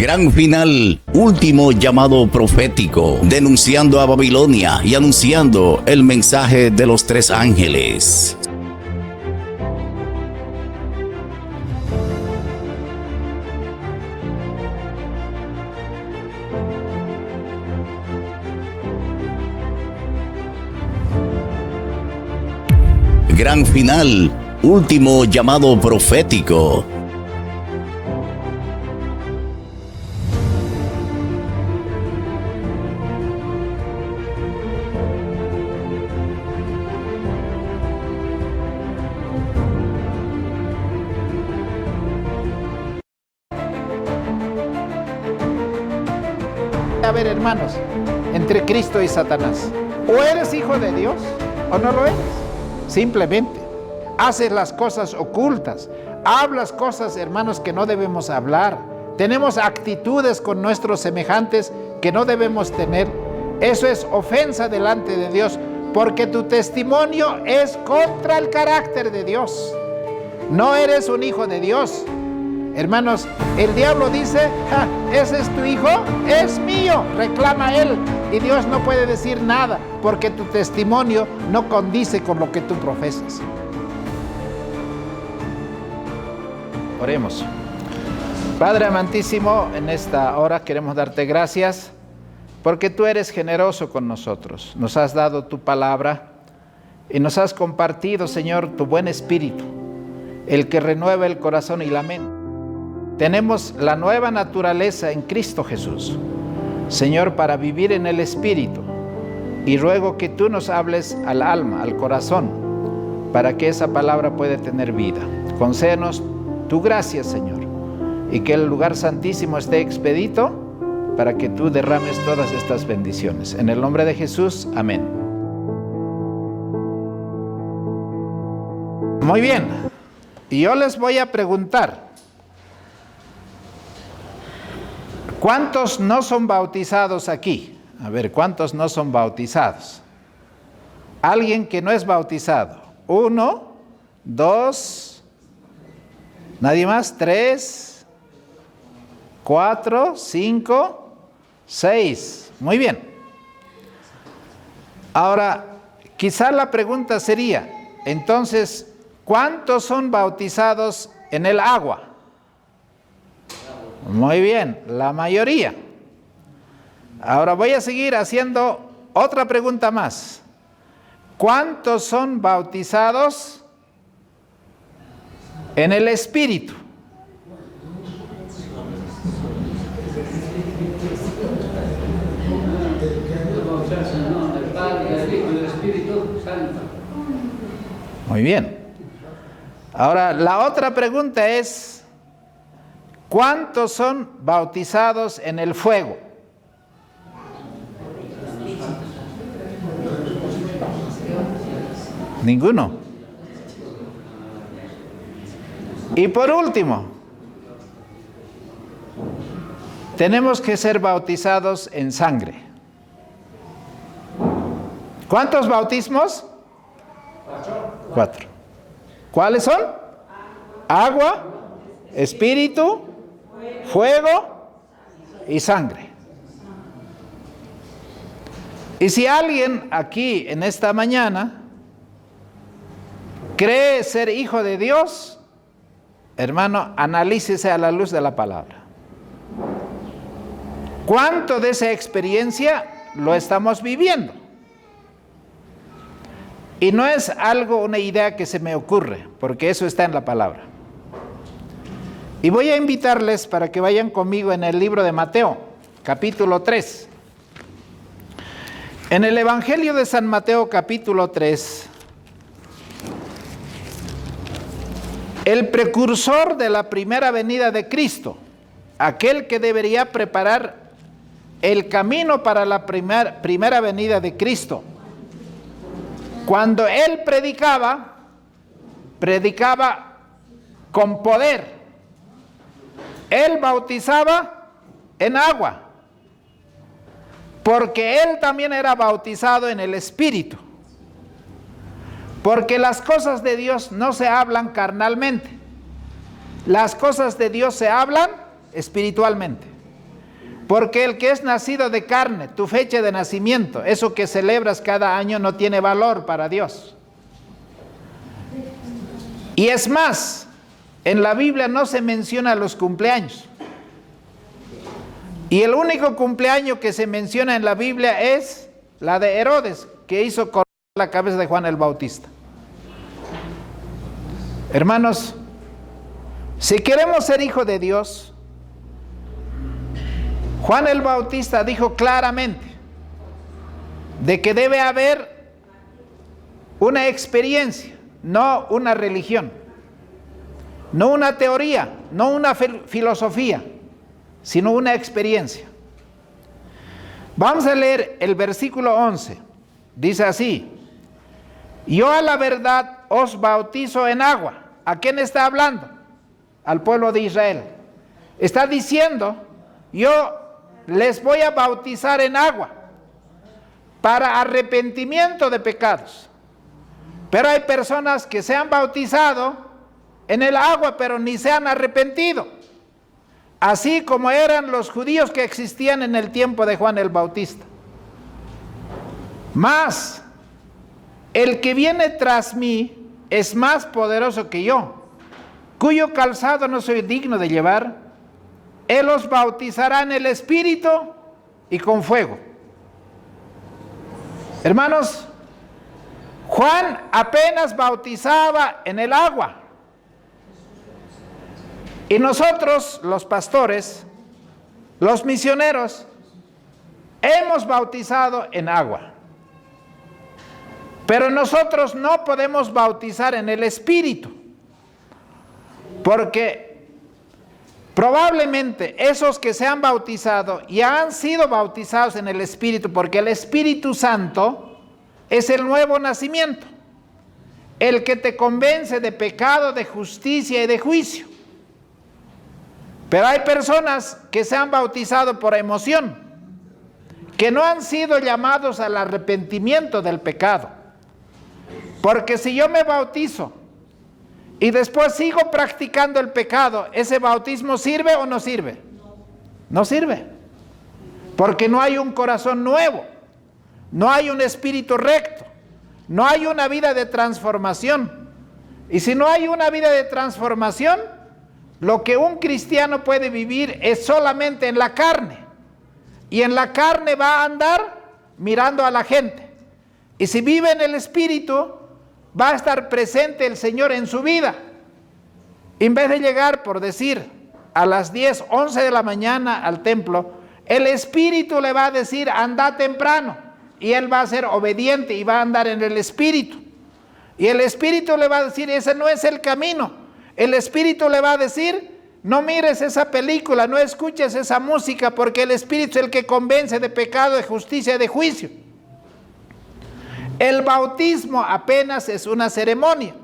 Gran final, último llamado profético, denunciando a Babilonia y anunciando el mensaje de los 3 ángeles. Gran final, último llamado profético. A ver, hermanos, entre Cristo y Satanás, o eres hijo de Dios o no lo eres. Simplemente haces las cosas ocultas, hablas cosas, hermanos, que no debemos hablar, tenemos actitudes con nuestros semejantes que no debemos tener. Eso es ofensa delante de Dios, porque tu testimonio es contra el carácter de Dios. No eres un hijo de Dios. Hermanos, el diablo dice: ese es tu hijo, es mío, reclama él. Y Dios no puede decir nada, porque tu testimonio no condice con lo que tú profesas. Oremos. Padre amantísimo, en esta hora queremos darte gracias, porque tú eres generoso con nosotros. Nos has dado tu palabra y nos has compartido, Señor, tu buen espíritu, el que renueva el corazón y la mente. Tenemos la nueva naturaleza en Cristo Jesús, Señor, para vivir en el Espíritu. Y ruego que tú nos hables al alma, al corazón, para que esa palabra pueda tener vida. Concédenos tu gracia, Señor, y que el lugar santísimo esté expedito para que tú derrames todas estas bendiciones. En el nombre de Jesús, amén. Muy bien, y yo les voy a preguntar: ¿cuántos no son bautizados aquí? A ver, ¿cuántos no son bautizados? Alguien que no es bautizado. 1, 2, ¿nadie más? 3, 4, 5, 6. Muy bien. Ahora, quizá la pregunta sería, entonces, ¿cuántos son bautizados en el agua? Muy bien, la mayoría. Ahora voy a seguir haciendo otra pregunta más. ¿Cuántos son bautizados en el Espíritu? Muy bien. Ahora la otra pregunta es: ¿cuántos son bautizados en el fuego? Ninguno. Y por último, tenemos que ser bautizados en sangre. ¿Cuántos bautismos? 4. ¿Cuáles son? Agua, espíritu, fuego y sangre. Y si alguien aquí en esta mañana cree ser hijo de Dios, hermano, analícese a la luz de la palabra. ¿Cuánto de esa experiencia lo estamos viviendo? Y no es algo, una idea que se me ocurre, porque eso está en la palabra. Y voy a invitarles para que vayan conmigo en el libro de Mateo, capítulo 3. En el Evangelio de San Mateo, capítulo 3, el precursor de la primera venida de Cristo, aquel que debería preparar el camino para la primera venida de Cristo, cuando él predicaba con poder. Él bautizaba en agua, porque él también era bautizado en el Espíritu. Porque las cosas de Dios no se hablan carnalmente, las cosas de Dios se hablan espiritualmente. Porque el que es nacido de carne, tu fecha de nacimiento, eso que celebras cada año no tiene valor para Dios. Y es más, en la Biblia no se menciona los cumpleaños. Y el único cumpleaños que se menciona en la Biblia es la de Herodes, que hizo cortar la cabeza de Juan el Bautista. Hermanos, si queremos ser hijos de Dios, Juan el Bautista dijo claramente de que debe haber una experiencia, no una religión, no una teoría, no una filosofía, sino una experiencia. Vamos a leer el versículo 11. Dice así: yo a la verdad os bautizo en agua. ¿A quién está hablando? Al pueblo de Israel. Está diciendo: yo les voy a bautizar en agua para arrepentimiento de pecados. Pero hay personas que se han bautizado en el agua, pero ni se han arrepentido. Así como eran los judíos que existían en el tiempo de Juan el Bautista. Mas, el que viene tras mí es más poderoso que yo, cuyo calzado no soy digno de llevar. Él os bautizará en el Espíritu y con fuego. Hermanos, Juan apenas bautizaba en el agua. Y nosotros, los pastores, los misioneros, hemos bautizado en agua. Pero nosotros no podemos bautizar en el Espíritu, porque probablemente esos que se han bautizado ya han sido bautizados en el Espíritu, porque el Espíritu Santo es el nuevo nacimiento, el que te convence de pecado, de justicia y de juicio. Pero hay personas que se han bautizado por emoción, que no han sido llamados al arrepentimiento del pecado. Porque si yo me bautizo y después sigo practicando el pecado, ¿ese bautismo sirve o no sirve? No sirve. Porque no hay un corazón nuevo, no hay un espíritu recto, no hay una vida de transformación. Y si no hay una vida de transformación, lo que un cristiano puede vivir es solamente en la carne. Y en la carne va a andar mirando a la gente. Y si vive en el Espíritu, va a estar presente el Señor en su vida. En vez de llegar, por decir, a las 10, 11 de la mañana al templo, el Espíritu le va a decir: anda temprano. Y él va a ser obediente y va a andar en el Espíritu. Y el Espíritu le va a decir: ese no es el camino. El Espíritu le va a decir: no mires esa película, no escuches esa música, porque el Espíritu es el que convence de pecado, de justicia y de juicio. El bautismo apenas es una ceremonia,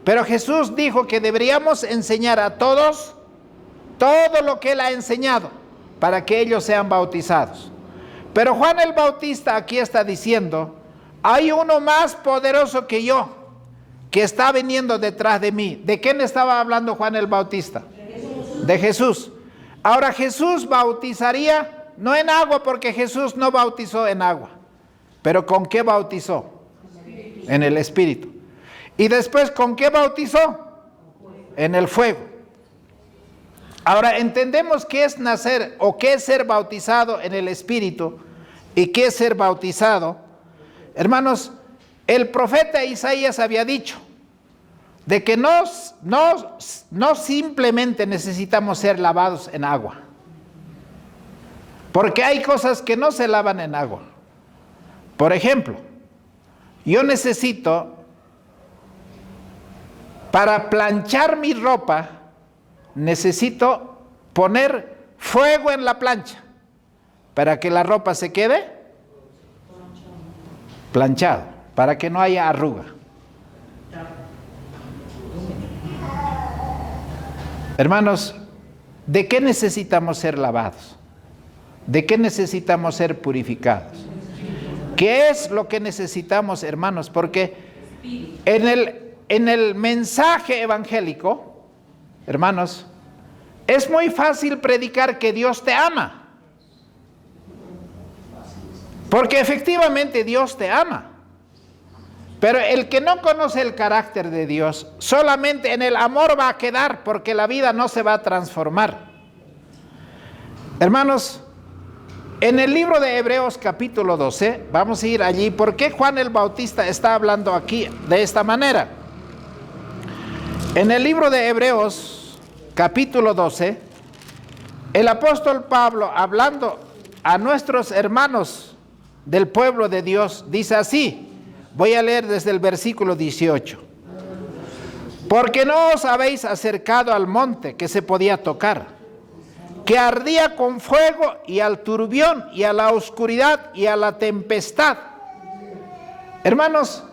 pero Jesús dijo que deberíamos enseñar a todos todo lo que Él ha enseñado para que ellos sean bautizados. Pero Juan el Bautista aquí está diciendo: hay uno más poderoso que yo, que está viniendo detrás de mí. ¿De quién estaba hablando Juan el Bautista? De Jesús. Ahora, Jesús bautizaría no en agua, porque Jesús no bautizó en agua. ¿Pero con qué bautizó? En el Espíritu. Y después, ¿con qué bautizó? En el fuego. Ahora, entendemos qué es nacer o qué es ser bautizado en el Espíritu y qué es ser bautizado. Hermanos, el profeta Isaías había dicho de que no simplemente necesitamos ser lavados en agua, porque hay cosas que no se lavan en agua. Por ejemplo, yo necesito, para planchar mi ropa, necesito poner fuego en la plancha para que la ropa se quede planchado, para que no haya arruga. Hermanos, ¿de qué necesitamos ser lavados? ¿De qué necesitamos ser purificados? ¿Qué es lo que necesitamos, hermanos? Porque en el mensaje evangélico, hermanos, es muy fácil predicar que Dios te ama. Porque efectivamente Dios te ama. Pero el que no conoce el carácter de Dios, solamente en el amor va a quedar, porque la vida no se va a transformar. Hermanos, en el libro de Hebreos capítulo 12, vamos a ir allí. ¿Por qué Juan el Bautista está hablando aquí de esta manera? En el libro de Hebreos capítulo 12, el apóstol Pablo, hablando a nuestros hermanos del pueblo de Dios, dice así. Voy a leer desde el versículo 18. Porque no os habéis acercado al monte que se podía tocar, que ardía con fuego, y al turbión, y a la oscuridad, y a la tempestad. Hermanos,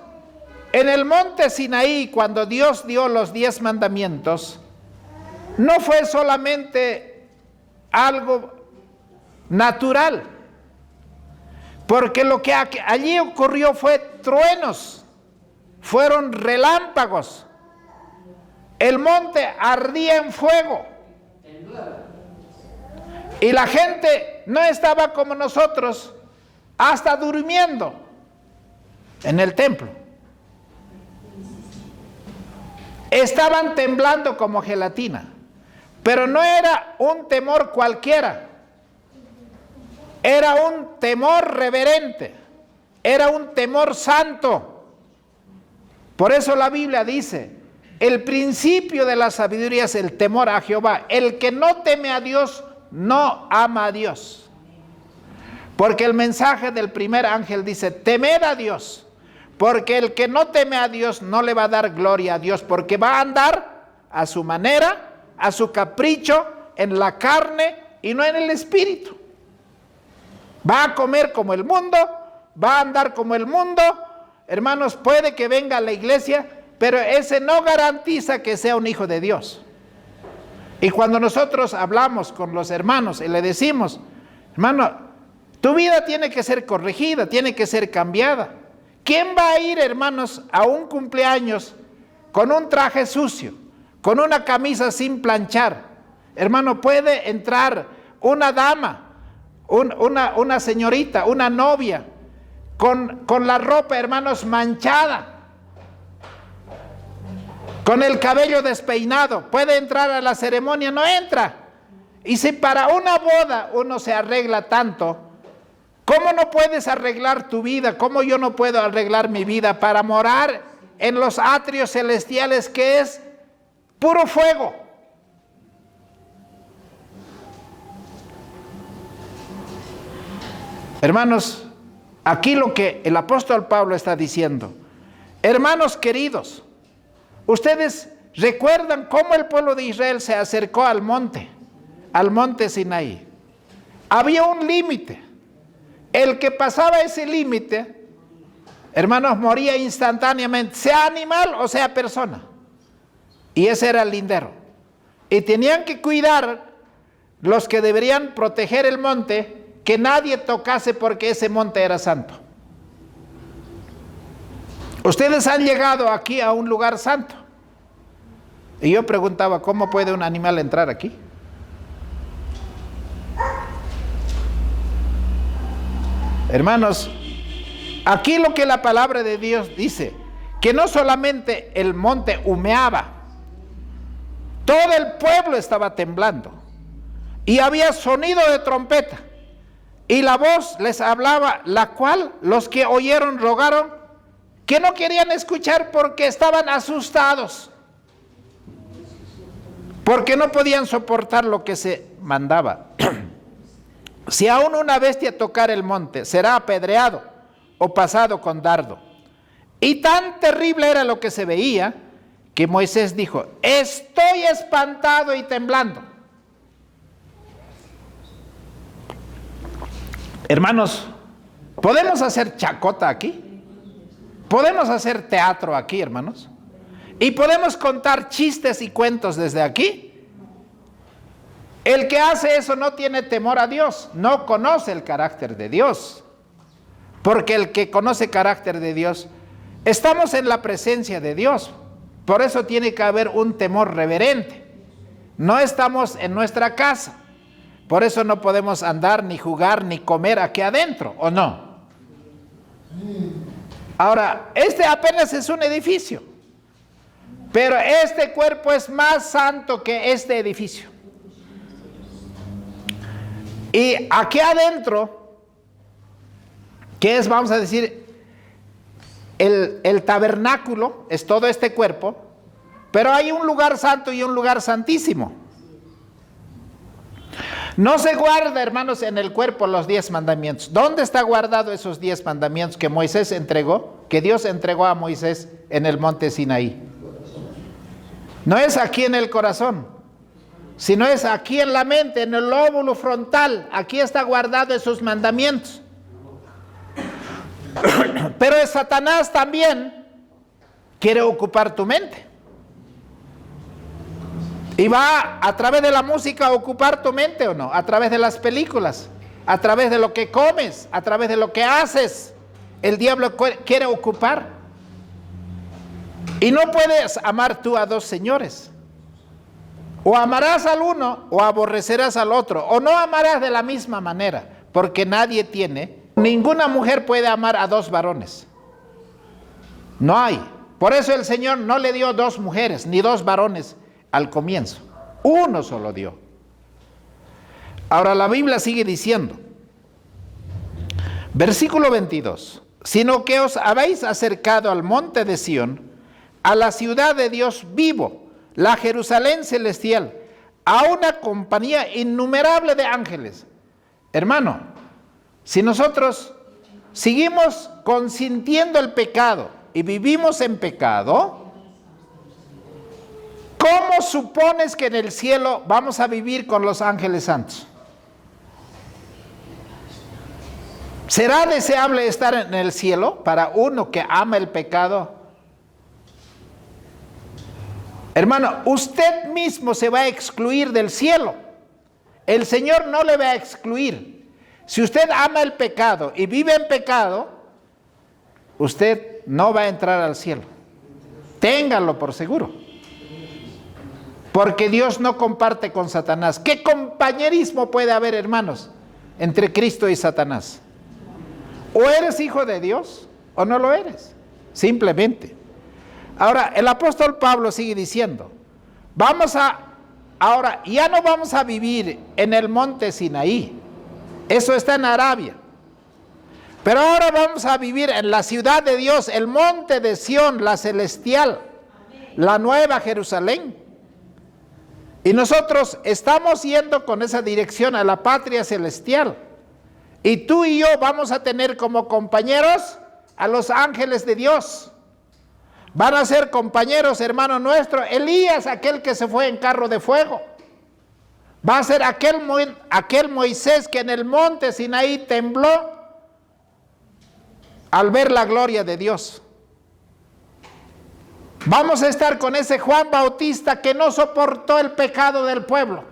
en el monte Sinaí, cuando Dios dio los 10 mandamientos, no fue solamente algo natural, porque lo que allí ocurrió fue truenos, fueron relámpagos, el monte ardía en fuego, y la gente no estaba como nosotros, hasta durmiendo en el templo. Estaban temblando como gelatina, pero no era un temor cualquiera. Era un temor reverente, era un temor santo. Por eso la Biblia dice, el principio de la sabiduría es el temor a Jehová. El que no teme a Dios, no ama a Dios. Porque el mensaje del primer ángel dice, temed a Dios, porque el que no teme a Dios no le va a dar gloria a Dios, porque va a andar a su manera, a su capricho, en la carne y no en el espíritu. Va a comer como el mundo, va a andar como el mundo. Hermanos, puede que venga a la iglesia, pero ese no garantiza que sea un hijo de Dios. Y cuando nosotros hablamos con los hermanos y le decimos, hermano, tu vida tiene que ser corregida, tiene que ser cambiada. ¿Quién va a ir, hermanos, a un cumpleaños con un traje sucio, con una camisa sin planchar? Hermano, puede entrar una dama, una señorita, una novia, con la ropa, hermanos, manchada, con el cabello despeinado, puede entrar a la ceremonia, no entra. Y si para una boda uno se arregla tanto, ¿cómo no puedes arreglar tu vida? ¿Cómo yo no puedo arreglar mi vida para morar en los atrios celestiales, que es puro fuego? Hermanos, aquí lo que el apóstol Pablo está diciendo, hermanos queridos, ustedes recuerdan cómo el pueblo de Israel se acercó al monte Sinaí. Había un límite. El que pasaba ese límite, hermanos, moría instantáneamente, sea animal o sea persona. Y ese era el lindero. Y tenían que cuidar los que deberían proteger el monte, que nadie tocase, porque ese monte era santo. Ustedes han llegado aquí a un lugar santo. Y yo preguntaba, ¿cómo puede un animal entrar aquí? Hermanos, aquí lo que la palabra de Dios dice, que no solamente el monte humeaba, todo el pueblo estaba temblando, y había sonido de trompeta, y la voz les hablaba, la cual los que oyeron rogaron que no querían escuchar, porque estaban asustados, porque no podían soportar lo que se mandaba. Si aún una bestia tocar el monte, será apedreado o pasado con dardo. Y tan terrible era lo que se veía, que Moisés dijo, estoy espantado y temblando. Hermanos, ¿podemos hacer chacota aquí? ¿Podemos hacer teatro aquí, hermanos? ¿Y podemos contar chistes y cuentos desde aquí? El que hace eso no tiene temor a Dios, no conoce el carácter de Dios. Porque el que conoce carácter de Dios, estamos en la presencia de Dios. Por eso tiene que haber un temor reverente. No estamos en nuestra casa. Por eso no podemos andar, ni jugar, ni comer aquí adentro, ¿o no? Ahora, este apenas es un edificio, pero este cuerpo es más santo que este edificio. Y aquí adentro, que es, vamos a decir, el tabernáculo, es todo este cuerpo, pero hay un lugar santo y un lugar santísimo. No se guarda, hermanos, en el cuerpo los 10 mandamientos. ¿Dónde está guardado esos 10 mandamientos que Moisés entregó, que Dios entregó a Moisés en el monte Sinaí? No es aquí en el corazón, sino es aquí en la mente, en el lóbulo frontal. Aquí está guardado esos mandamientos. Pero Satanás también quiere ocupar tu mente. Y va a través de la música a ocupar tu mente, ¿o no? A través de las películas, a través de lo que comes, a través de lo que haces. El diablo quiere ocupar. Y no puedes amar tú a dos señores. O amarás al uno o aborrecerás al otro. O no amarás de la misma manera, porque nadie tiene, ninguna mujer puede amar a dos varones. No hay. Por eso el Señor no le dio 2 mujeres ni 2 varones al comienzo. Uno solo dio. Ahora la Biblia sigue diciendo, versículo 22, sino que os habéis acercado al monte de Sión, a la ciudad de Dios vivo, la Jerusalén celestial, a una compañía innumerable de ángeles. Hermano, si nosotros seguimos consintiendo el pecado y vivimos en pecado, ¿cómo supones que en el cielo vamos a vivir con los ángeles santos? ¿Será deseable estar en el cielo para uno que ama el pecado? Hermano, usted mismo se va a excluir del cielo. El Señor no le va a excluir. Si usted ama el pecado y vive en pecado, usted no va a entrar al cielo. Ténganlo por seguro. Porque Dios no comparte con Satanás. ¿Qué compañerismo puede haber, hermanos, entre Cristo y Satanás? O eres hijo de Dios o no lo eres. Simplemente. Ahora, el apóstol Pablo sigue diciendo, ahora ya no vamos a vivir en el monte Sinaí. Eso está en Arabia. Pero ahora vamos a vivir en la ciudad de Dios, el monte de Sión, la celestial, la nueva Jerusalén. Y nosotros estamos yendo con esa dirección a la patria celestial. Y tú y yo vamos a tener como compañeros a los ángeles de Dios. Van a ser compañeros, hermano nuestro, Elías, aquel que se fue en carro de fuego. Va a ser aquel Moisés que en el monte Sinaí tembló al ver la gloria de Dios. Vamos a estar con ese Juan Bautista que no soportó el pecado del pueblo.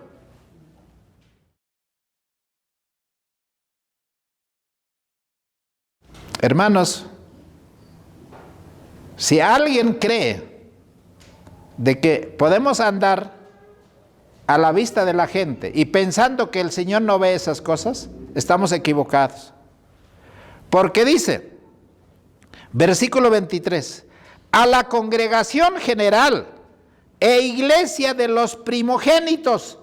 Hermanos, si alguien cree de que podemos andar a la vista de la gente y pensando que el Señor no ve esas cosas, estamos equivocados. Porque dice, versículo 23, a la congregación general e iglesia de los primogénitos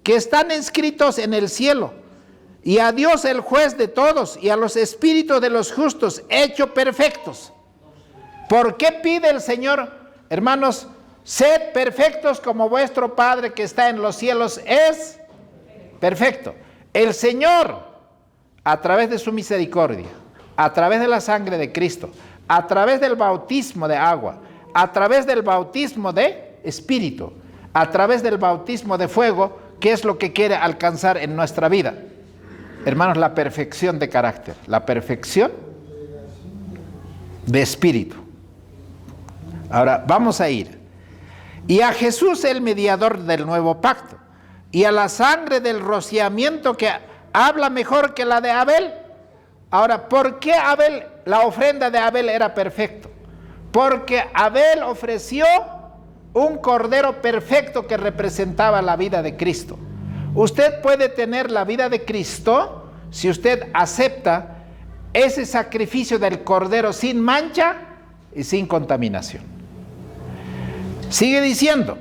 que están inscritos en el cielo, y a Dios el juez de todos, y a los espíritus de los justos, hechos perfectos. ¿Por qué pide el Señor, hermanos, sed perfectos como vuestro Padre que está en los cielos es perfecto? El Señor, a través de su misericordia, a través de la sangre de Cristo, a través del bautismo de agua, a través del bautismo de espíritu, a través del bautismo de fuego, ¿qué es lo que quiere alcanzar en nuestra vida? Hermanos, la perfección de carácter, la perfección de espíritu. Ahora, vamos a ir. Y a Jesús, el mediador del nuevo pacto, y a la sangre del rociamiento que habla mejor que la de Abel. Ahora, ¿por qué Abel, la ofrenda de Abel era perfecto? Porque Abel ofreció un cordero perfecto que representaba la vida de Cristo. Usted puede tener la vida de Cristo si usted acepta ese sacrificio del Cordero sin mancha y sin contaminación. Sigue diciendo,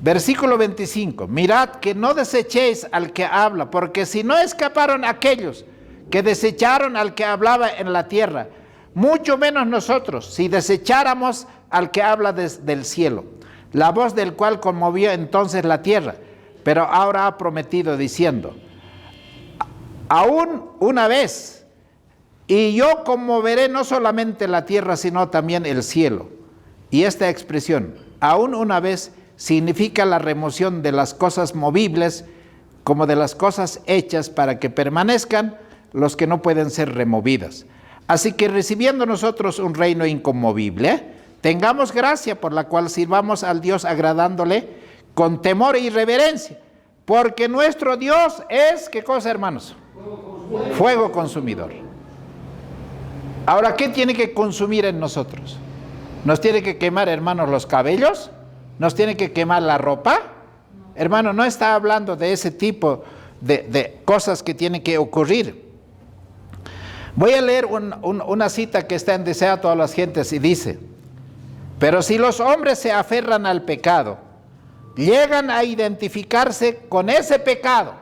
versículo 25, mirad que no desechéis al que habla, porque si no escaparon aquellos que desecharon al que hablaba en la tierra, mucho menos nosotros, si desecháramos al que habla desde el cielo, la voz del cual conmovió entonces la tierra, pero ahora ha prometido diciendo, aún una vez, y yo conmoveré no solamente la tierra, sino también el cielo. Y esta expresión, aún una vez, significa la remoción de las cosas movibles como de las cosas hechas para que permanezcan los que no pueden ser removidas. Así que recibiendo nosotros un reino inconmovible, tengamos gracia por la cual sirvamos al Dios agradándole con temor y reverencia, porque nuestro Dios es, ¿qué cosa, hermanos? Fuego consumidor. Ahora, ¿qué tiene que consumir en nosotros? ¿Nos tiene que quemar, hermanos, los cabellos? ¿Nos tiene que quemar la ropa? Hermano, no está hablando de ese tipo de cosas que tienen que ocurrir. Voy a leer una cita que está en Deseo a todas las gentes y dice, pero si los hombres se aferran al pecado, llegan a identificarse con ese pecado.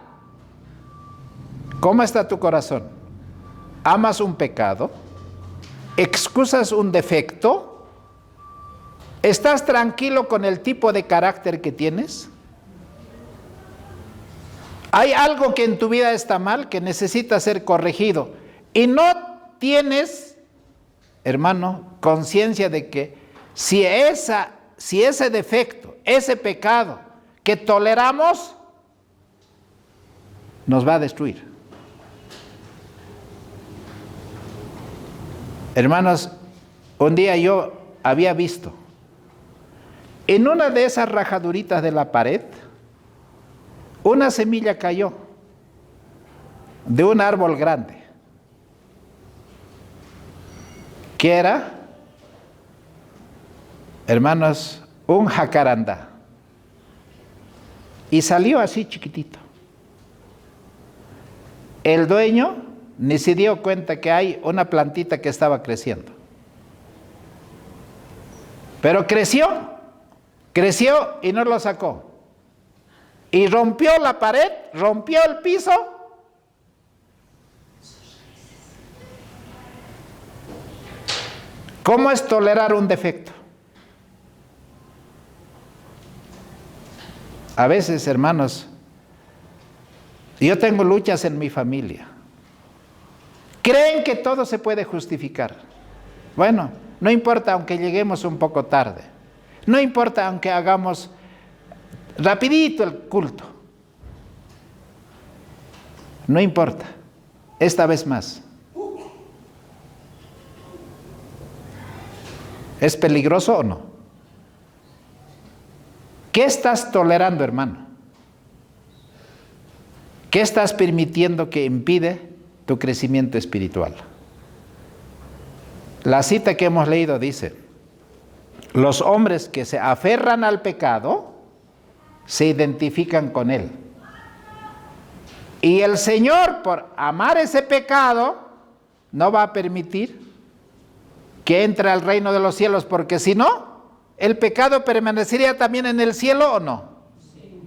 ¿Cómo está tu corazón? ¿Amas un pecado? ¿Excusas un defecto? ¿Estás tranquilo con el tipo de carácter que tienes? ¿Hay algo que en tu vida está mal, que necesita ser corregido? Y no tienes, hermano, conciencia de que si ese defecto, ese pecado que toleramos, nos va a destruir. Hermanos, un día yo había visto en una de esas rajaduritas de la pared, una semilla cayó de un árbol grande. ¿Qué era? Hermanos, un jacarandá. Y salió así chiquitito. El dueño ni se dio cuenta que hay una plantita que estaba creciendo. Pero creció y no lo sacó. Y rompió la pared, rompió el piso. ¿Cómo es tolerar un defecto? A veces, hermanos, yo tengo luchas en mi familia. Creen que todo se puede justificar. Bueno, no importa aunque lleguemos un poco tarde. No importa aunque hagamos rapidito el culto. No importa. Esta vez más. ¿Es peligroso o no? ¿Qué estás tolerando, hermano? ¿Qué estás permitiendo que impide tu crecimiento espiritual? La cita que hemos leído dice, los hombres que se aferran al pecado se identifican con él. Y el Señor, por amar ese pecado, no va a permitir que entre al reino de los cielos, porque si no, el pecado permanecería también en el cielo, ¿o no? Sí.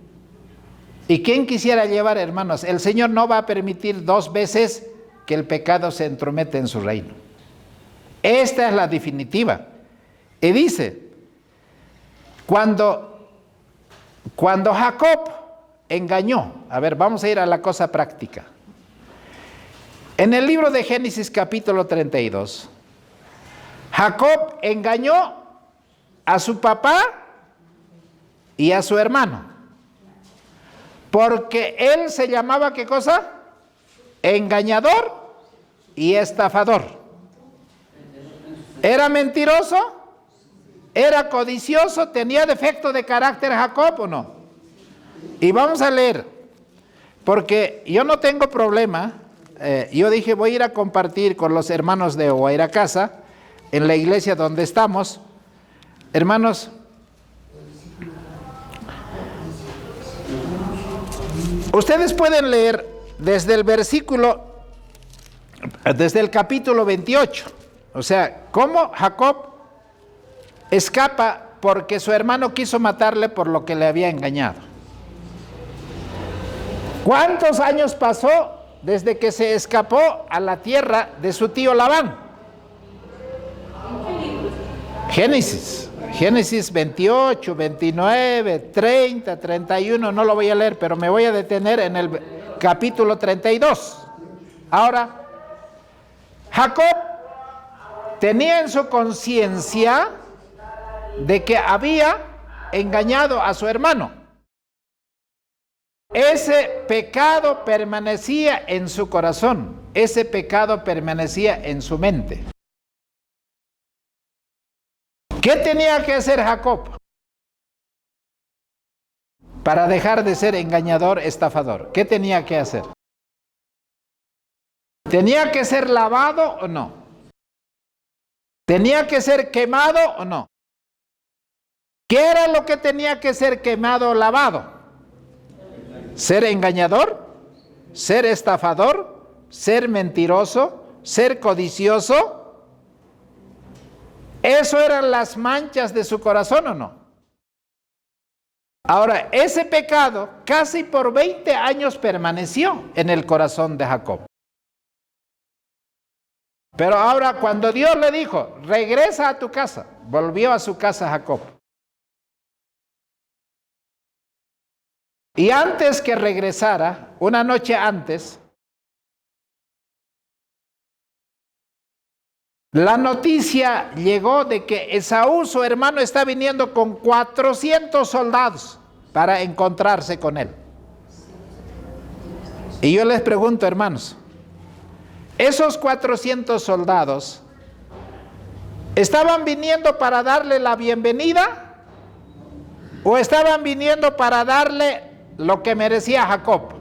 ¿Y quién quisiera llevar, hermanos? El Señor no va a permitir 2 veces que el pecado se entromete en su reino. Esta es la definitiva. Y dice, cuando Jacob engañó, a ver, vamos a ir a la cosa práctica. En el libro de Génesis capítulo 32, Jacob engañó a su papá y a su hermano, porque él se llamaba, ¿qué cosa? Engañador y estafador. ¿Era mentiroso? ¿Era codicioso? ¿Tenía defecto de carácter Jacob o no? Y vamos a leer, porque yo no tengo problema. Yo dije, voy a ir a compartir con los hermanos de Oairacasa, en la iglesia donde estamos. Hermanos, ustedes pueden leer desde el versículo desde el capítulo 28. O sea, cómo Jacob escapa porque su hermano quiso matarle por lo que le había engañado. ¿Cuántos años pasó desde que se escapó a la tierra de su tío Labán? Génesis 28, 29, 30, 31, no lo voy a leer, pero me voy a detener en el capítulo 32. Ahora, Jacob tenía en su conciencia de que había engañado a su hermano. Ese pecado permanecía en su corazón, ese pecado permanecía en su mente. ¿Qué tenía que hacer Jacob para dejar de ser engañador, estafador? ¿Qué tenía que hacer? ¿Tenía que ser lavado o no? ¿Tenía que ser quemado o no? ¿Qué era lo que tenía que ser quemado o lavado? ¿Ser engañador? ¿Ser estafador? ¿Ser mentiroso? ¿Ser codicioso? ¿Eso eran las manchas de su corazón o no? Ahora, ese pecado casi por 20 años permaneció en el corazón de Jacob. Pero ahora cuando Dios le dijo, regresa a tu casa, volvió a su casa Jacob. Y antes que regresara, una noche antes, la noticia llegó de que Esaú, su hermano, está viniendo con 400 soldados para encontrarse con él. Y yo les pregunto, hermanos, ¿esos 400 soldados estaban viniendo para darle la bienvenida o estaban viniendo para darle lo que merecía Jacob?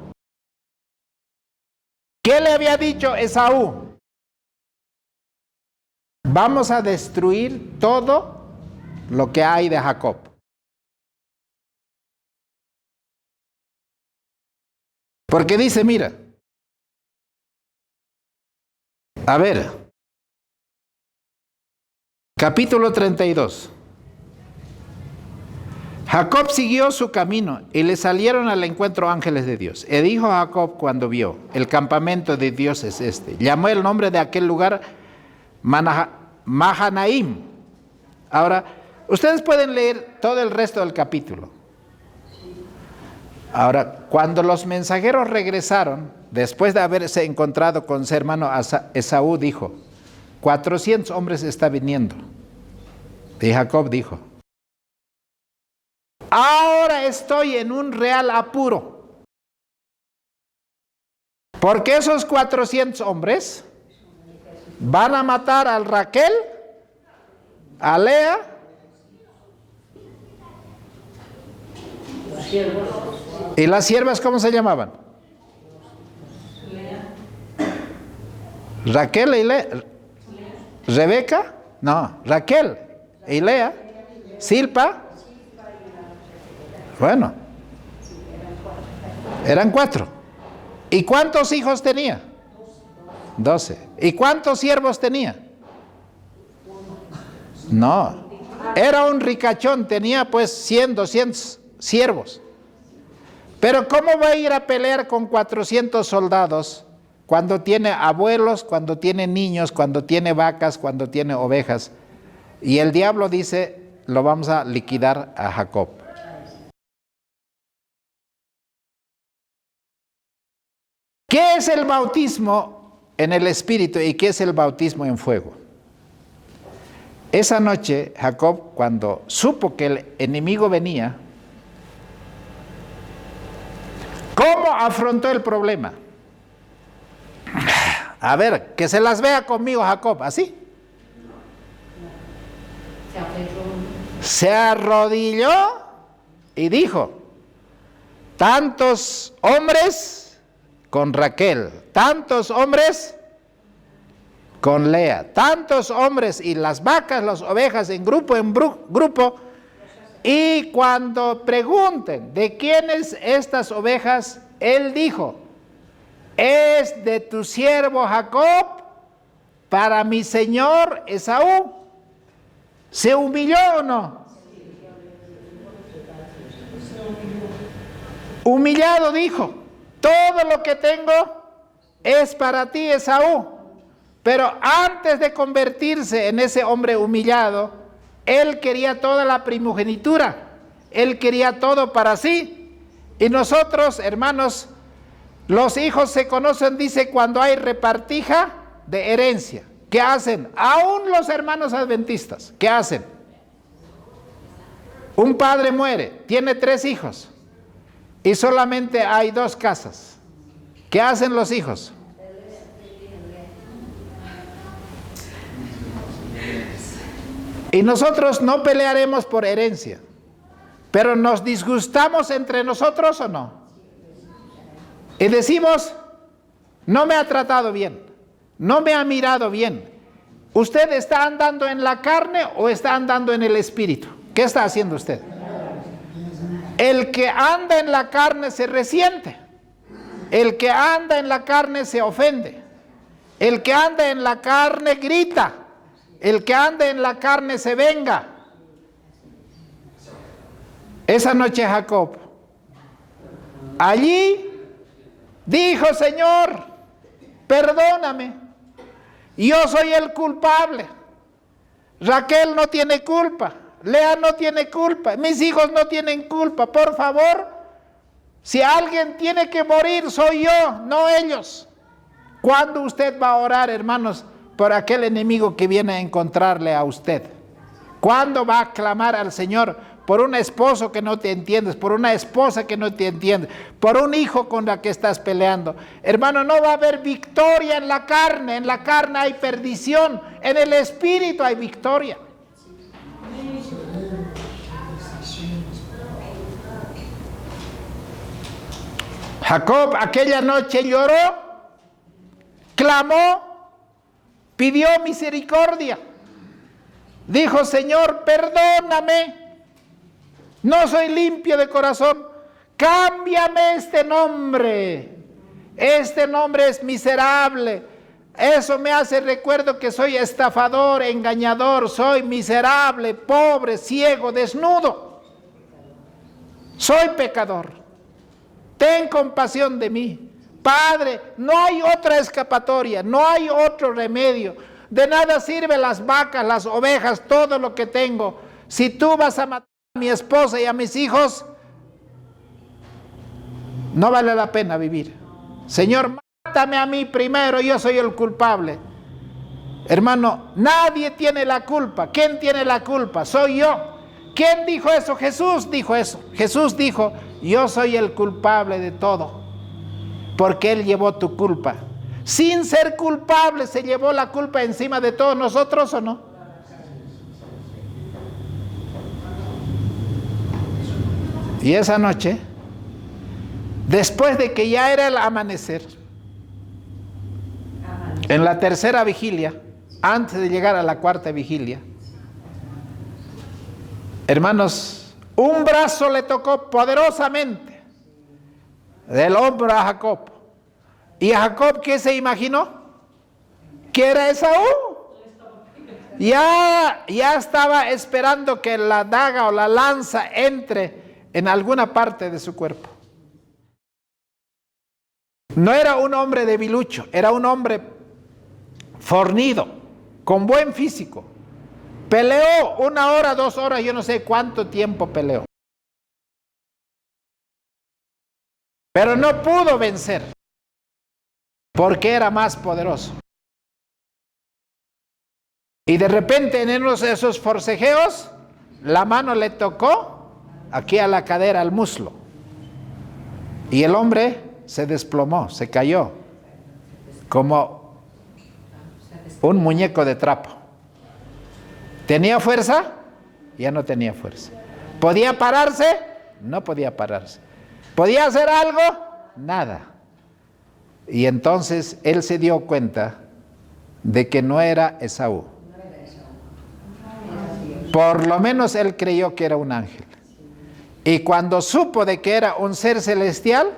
¿Qué le había dicho Esaú? Vamos a destruir todo lo que hay de Jacob. Porque dice, mira, a ver, capítulo 32. Jacob siguió su camino y le salieron al encuentro ángeles de Dios. Y dijo Jacob cuando vio, el campamento de Dios es este. Llamó el nombre de aquel lugar Mahanaim. Ahora, ustedes pueden leer todo el resto del capítulo. Ahora, cuando los mensajeros regresaron, después de haberse encontrado con su hermano Esaú, dijo, 400 hombres están viniendo. Y Jacob dijo, ahora estoy en un real apuro, porque esos 400 hombres van a matar a Raquel, a Lea, y las siervas, ¿cómo se llamaban? Raquel y Lea. Rebeca, no, Raquel y Lea, Silpa. Bueno, eran 4. ¿Y cuántos hijos tenía? 12. ¿Y cuántos siervos tenía? No, era un ricachón, tenía pues 100, 200 siervos. Pero ¿cómo va a ir a pelear con 400 soldados cuando tiene abuelos, cuando tiene niños, cuando tiene vacas, cuando tiene ovejas? Y el diablo dice, lo vamos a liquidar a Jacob. ¿Qué es el bautismo en el Espíritu y qué es el bautismo en fuego? Esa noche, Jacob, cuando supo que el enemigo venía, ¿cómo afrontó el problema? A ver, que se las vea conmigo Jacob, ¿así? Se arrodilló y dijo, tantos hombres con Raquel, tantos hombres con Lea, tantos hombres y las vacas, las ovejas en grupo, y cuando pregunten de quiénes estas ovejas, él dijo, es de tu siervo Jacob para mi señor Esaú. ¿Se humilló o no? Humillado dijo, todo lo que tengo es para ti, Esaú. Pero antes de convertirse en ese hombre humillado, él quería toda la primogenitura, él quería todo para sí. Y nosotros, hermanos, los hijos se conocen, dice, cuando hay repartija de herencia. ¿Qué hacen? Aún los hermanos adventistas, ¿qué hacen? Un padre muere, tiene 3 hijos y solamente hay 2 casas. ¿Qué hacen los hijos? Y nosotros no pelearemos por herencia, pero nos disgustamos entre nosotros o no. Y decimos, no me ha tratado bien, no me ha mirado bien. ¿Usted está andando en la carne o está andando en el espíritu? ¿Qué está haciendo usted? El que anda en la carne se resiente. El que anda en la carne se ofende. El que anda en la carne grita. El que anda en la carne se venga. Esa noche Jacob, allí dijo, Señor, perdóname, yo soy el culpable. Raquel no tiene culpa, Lea no tiene culpa, mis hijos no tienen culpa. Por favor, si alguien tiene que morir, soy yo, no ellos. ¿Cuándo usted va a orar, hermanos, por aquel enemigo que viene a encontrarle a usted? ¿Cuándo va a clamar al Señor por un esposo que no te entiendes, por una esposa que no te entiende, por un hijo con la que estás peleando? Hermano, no va a haber victoria en la carne hay perdición, en el espíritu hay victoria. Jacob aquella noche lloró, clamó, pidió misericordia. Dijo, Señor, perdóname, no soy limpio de corazón, cámbiame este nombre es miserable, eso me hace recuerdo que soy estafador, engañador, soy miserable, pobre, ciego, desnudo, soy pecador, ten compasión de mí. Padre, no hay otra escapatoria, no hay otro remedio. De nada sirven las vacas, las ovejas, todo lo que tengo. Si tú vas a matar a mi esposa y a mis hijos, no vale la pena vivir. Señor, mátame a mí primero, yo soy el culpable. Hermano, nadie tiene la culpa. ¿Quién tiene la culpa? Soy yo. ¿Quién dijo eso? Jesús dijo eso. Jesús dijo, yo soy el culpable de todo, porque Él llevó tu culpa. Sin ser culpable, se llevó la culpa encima de todos nosotros, ¿o no? Y esa noche, después de que ya era el amanecer, en la tercera vigilia, antes de llegar a la cuarta vigilia, hermanos, un brazo le tocó poderosamente del hombro a Jacob. ¿Y a Jacob qué se imaginó? ¿Que era Esaú? Ya estaba esperando que la daga o la lanza entre en alguna parte de su cuerpo. No era un hombre debilucho, era un hombre fornido, con buen físico. Peleó 1 hora, 2 horas, yo no sé cuánto tiempo peleó. Pero no pudo vencer, porque era más poderoso. Y de repente en uno de esos forcejeos, la mano le tocó aquí a la cadera, al muslo. Y el hombre se desplomó, se cayó, como un muñeco de trapo. ¿Tenía fuerza? Ya no tenía fuerza. ¿Podía pararse? No podía pararse. ¿Podía hacer algo? Nada. Y entonces él se dio cuenta de que no era Esaú. Por lo menos él creyó que era un ángel. Y cuando supo de que era un ser celestial,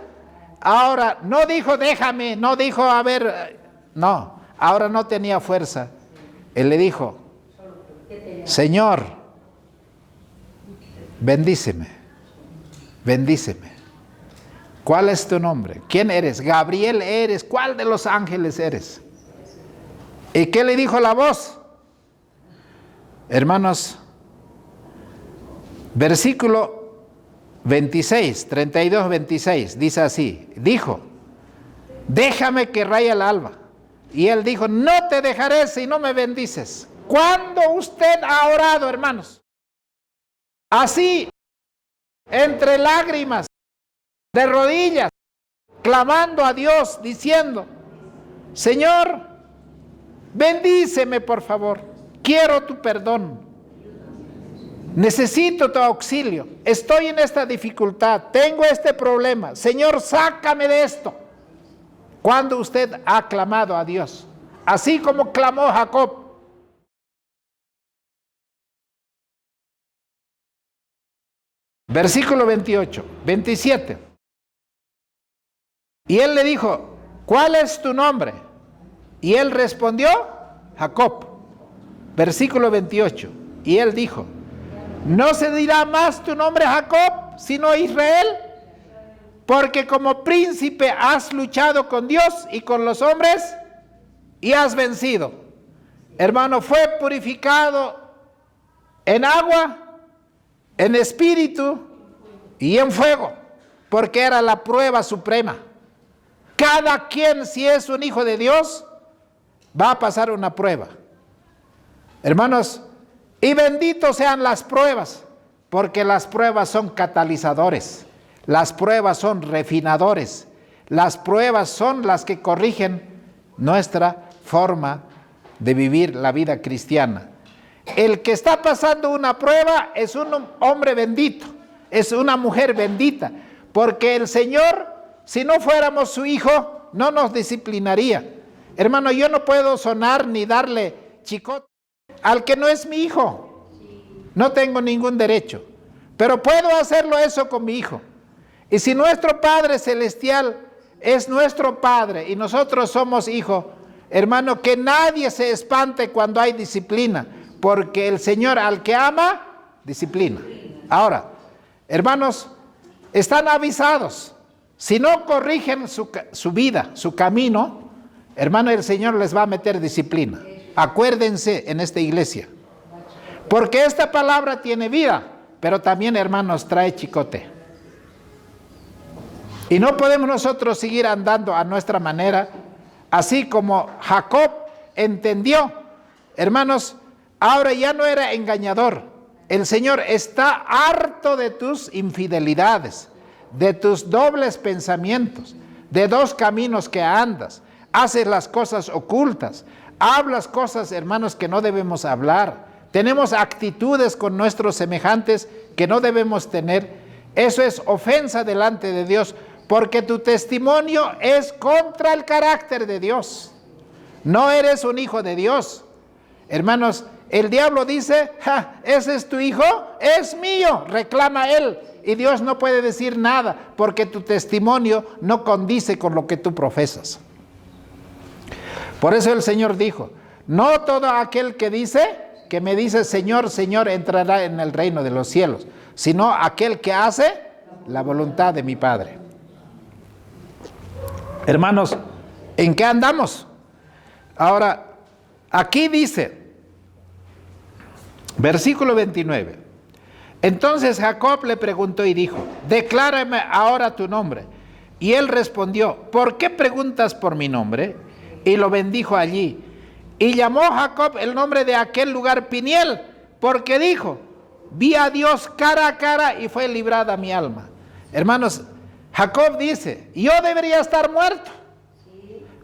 Ahora, no dijo déjame, no dijo a ver, no, ahora no tenía fuerza. Él le dijo, Señor, bendíceme, bendíceme. ¿Cuál es tu nombre? ¿Quién eres? Gabriel eres. ¿Cuál de los ángeles eres? ¿Y qué le dijo la voz? Hermanos, versículo 26, 32, 26, dice así, dijo, déjame que raye el alba. Y él dijo, no te dejaré si no me bendices. ¿Cuándo usted ha orado, hermanos? Así, entre lágrimas, de rodillas, clamando a Dios, diciendo, Señor, bendíceme por favor, quiero tu perdón, necesito tu auxilio, estoy en esta dificultad, tengo este problema, Señor, sácame de esto. Cuando usted ha clamado a Dios, así como clamó Jacob. Versículo 28, 27. Y él le dijo, ¿cuál es tu nombre? Y él respondió, Jacob. Versículo 28. Y él dijo, ¿no se dirá más tu nombre Jacob, sino Israel? Porque como príncipe has luchado con Dios y con los hombres y has vencido. Hermano, fue purificado en agua, en espíritu y en fuego, porque era la prueba suprema. Cada quien, si es un hijo de Dios, va a pasar una prueba. Hermanos, y benditos sean las pruebas, porque las pruebas son catalizadores, las pruebas son refinadores, las pruebas son las que corrigen nuestra forma de vivir la vida cristiana. El que está pasando una prueba es un hombre bendito, es una mujer bendita, porque el Señor, si no fuéramos su hijo, no nos disciplinaría. Hermano, yo no puedo sonar ni darle chicote al que no es mi hijo. No tengo ningún derecho, pero puedo hacerlo eso con mi hijo. Y si nuestro Padre Celestial es nuestro Padre y nosotros somos hijos, hermano, que nadie se espante cuando hay disciplina, porque el Señor al que ama, disciplina. Ahora, hermanos, están avisados. Si no corrigen su vida, su camino, hermano, el Señor les va a meter disciplina. Acuérdense en esta iglesia. Porque esta palabra tiene vida, pero también, hermanos, trae chicote. Y no podemos nosotros seguir andando a nuestra manera, así como Jacob entendió. Hermanos, ahora ya no era engañador. El Señor está harto de tus infidelidades, de tus dobles pensamientos, de dos caminos que andas. Haces las cosas ocultas, hablas cosas, hermanos, que no debemos hablar. Tenemos actitudes con nuestros semejantes que no debemos tener. Eso es ofensa delante de Dios, porque tu testimonio es contra el carácter de Dios. No eres un hijo de Dios. Hermanos, el diablo dice, ¿ese es tu hijo? Es mío, reclama él. Y Dios no puede decir nada, porque tu testimonio no condice con lo que tú profesas. Por eso el Señor dijo, no todo aquel que me dice Señor, Señor, entrará en el reino de los cielos, sino aquel que hace la voluntad de mi Padre. Hermanos, ¿en qué andamos? Ahora, aquí dice, versículo 29. Entonces Jacob le preguntó y dijo, declárame ahora tu nombre. Y él respondió, ¿por qué preguntas por mi nombre? Y lo bendijo allí. Y llamó Jacob el nombre de aquel lugar Peniel, porque dijo, vi a Dios cara a cara y fue librada mi alma. Hermanos, Jacob dice, yo debería estar muerto,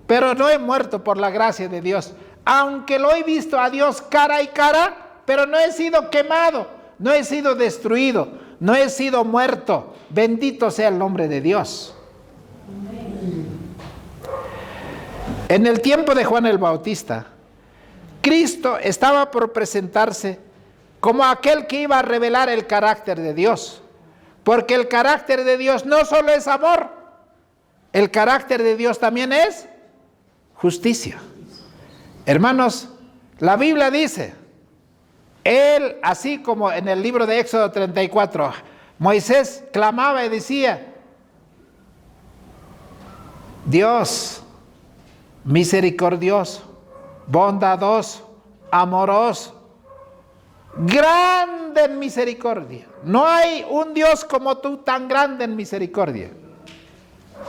pero no he muerto por la gracia de Dios. Aunque lo he visto a Dios cara y cara, pero no he sido quemado, no he sido destruido, no he sido muerto. Bendito sea el nombre de Dios. En el tiempo de Juan el Bautista, Cristo estaba por presentarse como aquel que iba a revelar el carácter de Dios. Porque el carácter de Dios no solo es amor, el carácter de Dios también es justicia. Hermanos, la Biblia dice, Él, así como en el libro de Éxodo 34, Moisés clamaba y decía, Dios misericordioso, bondadoso, amoroso, grande en misericordia. No hay un Dios como tú tan grande en misericordia.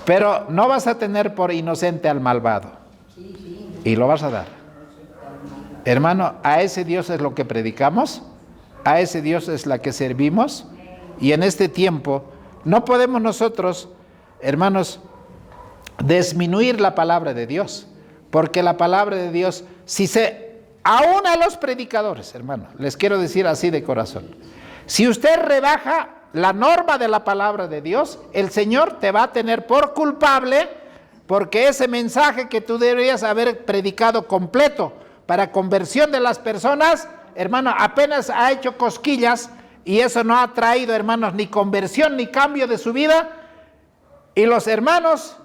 Pero no vas a tener por inocente al malvado. Y lo vas a dar. Hermano, a ese Dios es lo que predicamos, a ese Dios es la que servimos, y en este tiempo no podemos nosotros, hermanos, disminuir la palabra de Dios, porque la palabra de Dios, aún a los predicadores, hermano, les quiero decir así de corazón, si usted rebaja la norma de la palabra de Dios, el Señor te va a tener por culpable, porque ese mensaje que tú deberías haber predicado completo para conversión de las personas, hermano, apenas ha hecho cosquillas, y eso no ha traído, hermanos, ni conversión ni cambio de su vida. Y los hermanos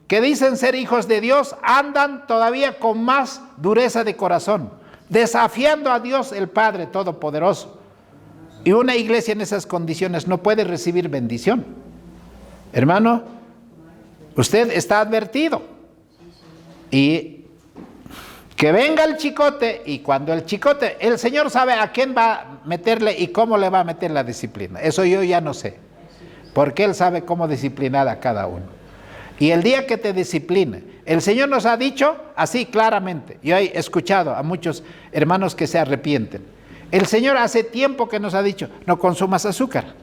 que dicen ser hijos de Dios andan todavía con más dureza de corazón, desafiando a Dios el Padre Todopoderoso. Y una iglesia en esas condiciones no puede recibir bendición. Hermano, usted está advertido. Y que venga el chicote, y cuando el chicote, el Señor sabe a quién va a meterle y cómo le va a meter la disciplina. Eso yo ya no sé, porque Él sabe cómo disciplinar a cada uno. Y el día que te discipline, el Señor nos ha dicho así claramente. Yo he escuchado a muchos hermanos que se arrepienten. El Señor hace tiempo que nos ha dicho, no consumas azúcar.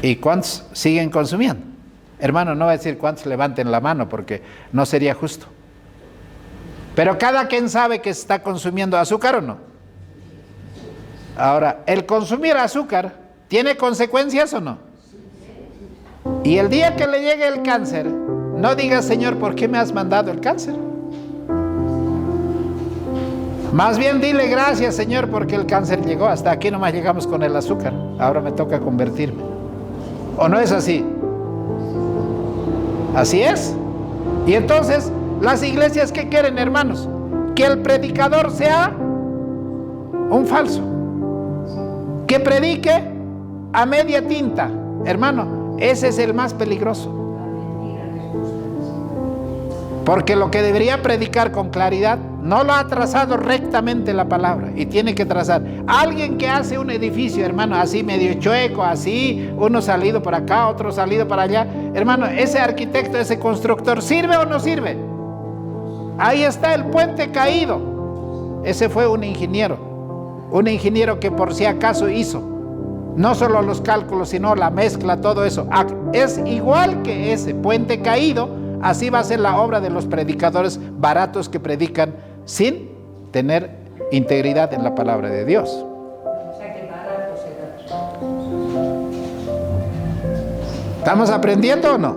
¿Y cuántos siguen consumiendo? Hermano, no voy a decir cuántos levanten la mano porque no sería justo. Pero cada quien sabe que está consumiendo azúcar o no. Ahora, el consumir azúcar, ¿tiene consecuencias o no? Y el día que le llegue el cáncer, no digas, Señor, ¿por qué me has mandado el cáncer? Más bien dile gracias, Señor, porque el cáncer llegó. Hasta aquí nomás llegamos con el azúcar. Ahora me toca convertirme. ¿O no es así? Así es. Y entonces, las iglesias, ¿qué quieren, hermanos? Que el predicador sea un falso. Que predique a media tinta. Hermano, ese es el más peligroso. Porque lo que debería predicar con claridad, no lo ha trazado rectamente la palabra, y tiene que trazar. Alguien que hace un edificio, hermano, así medio chueco, así, uno salido por acá, otro salido para allá, hermano, ese arquitecto, ese constructor, ¿sirve o no sirve? Ahí está el puente caído. Ese fue un ingeniero que por si acaso hizo no solo los cálculos, sino la mezcla, todo eso. Es igual que ese puente caído. Así va a ser la obra de los predicadores baratos que predican sin tener integridad en la palabra de Dios. ¿Estamos aprendiendo o no?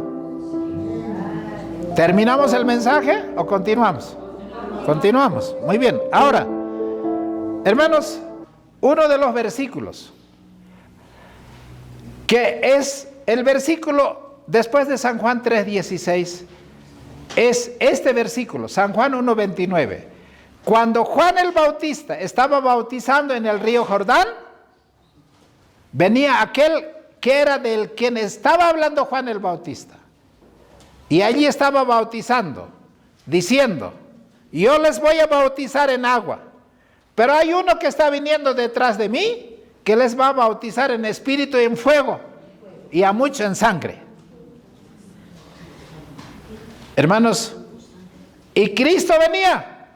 ¿Terminamos el mensaje o continuamos? Continuamos. Muy bien. Ahora, hermanos, uno de los versículos que es el versículo después de San Juan 3:16, es este versículo, San Juan 1:29. Cuando Juan el Bautista estaba bautizando en el río Jordán, venía aquel que era del quien estaba hablando Juan el Bautista. Y allí estaba bautizando, diciendo, yo les voy a bautizar en agua, pero hay uno que está viniendo detrás de mí, que les va a bautizar en espíritu y en fuego, y a muchos en sangre. Hermanos, y Cristo venía.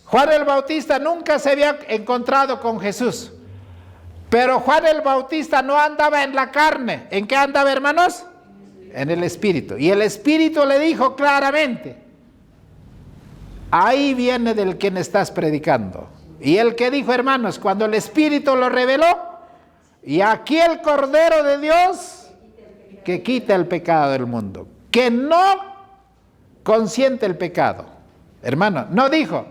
Juan el Bautista nunca se había encontrado con Jesús, pero Juan el Bautista no andaba en la carne. ¿En qué andaba, hermanos? En el Espíritu. Y el Espíritu le dijo claramente, ahí viene del quien estás predicando. Y el que dijo, hermanos, cuando el Espíritu lo reveló, y aquí el Cordero de Dios que quita el pecado del mundo, que no consiente el pecado. Hermano, no dijo,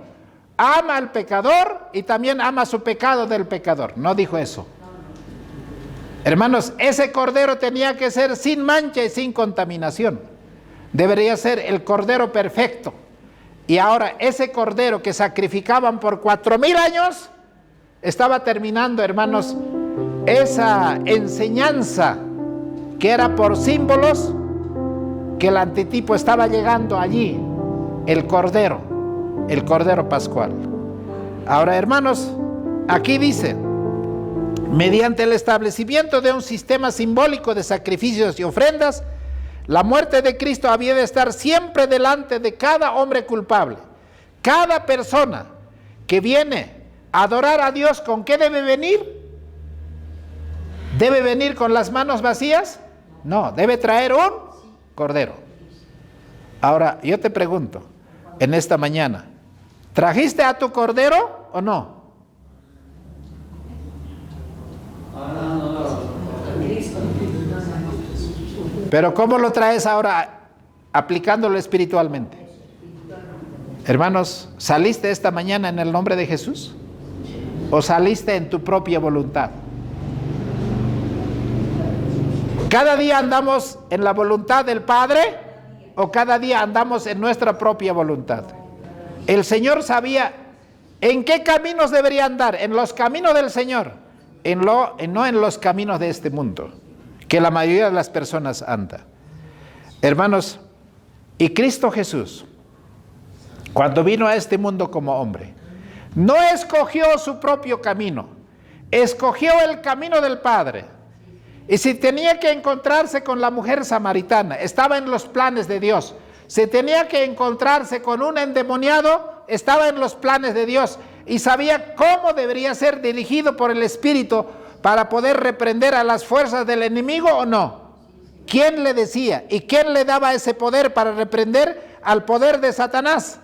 ama al pecador y también ama su pecado del pecador. No dijo eso. Hermanos, ese cordero tenía que ser sin mancha y sin contaminación. Debería ser el cordero perfecto. Y ahora ese cordero que sacrificaban por 4000 años, estaba terminando, hermanos, esa enseñanza que era por símbolos, que el antitipo estaba llegando allí, el cordero pascual. Ahora, hermanos, aquí dice, mediante el establecimiento de un sistema simbólico de sacrificios y ofrendas, la muerte de Cristo había de estar siempre delante de cada hombre culpable. Cada persona que viene a adorar a Dios, ¿con qué debe venir? ¿Debe venir con las manos vacías? No, debe traer un cordero. Ahora, yo te pregunto, en esta mañana, ¿trajiste a tu cordero o no? Pero ¿cómo lo traes ahora aplicándolo espiritualmente? Hermanos, ¿saliste esta mañana en el nombre de Jesús? ¿O saliste en tu propia voluntad? ¿Cada día andamos en la voluntad del Padre o cada día andamos en nuestra propia voluntad? El Señor sabía en qué caminos debería andar, en los caminos del Señor, no en los caminos de este mundo, que la mayoría de las personas anda. Hermanos, y Cristo Jesús, cuando vino a este mundo como hombre, no escogió su propio camino, escogió el camino del Padre. Y si tenía que encontrarse con la mujer samaritana, estaba en los planes de Dios. Si tenía que encontrarse con un endemoniado, estaba en los planes de Dios. Y sabía cómo debería ser dirigido por el Espíritu para poder reprender a las fuerzas del enemigo o no. ¿Quién le decía y quién le daba ese poder para reprender al poder de Satanás?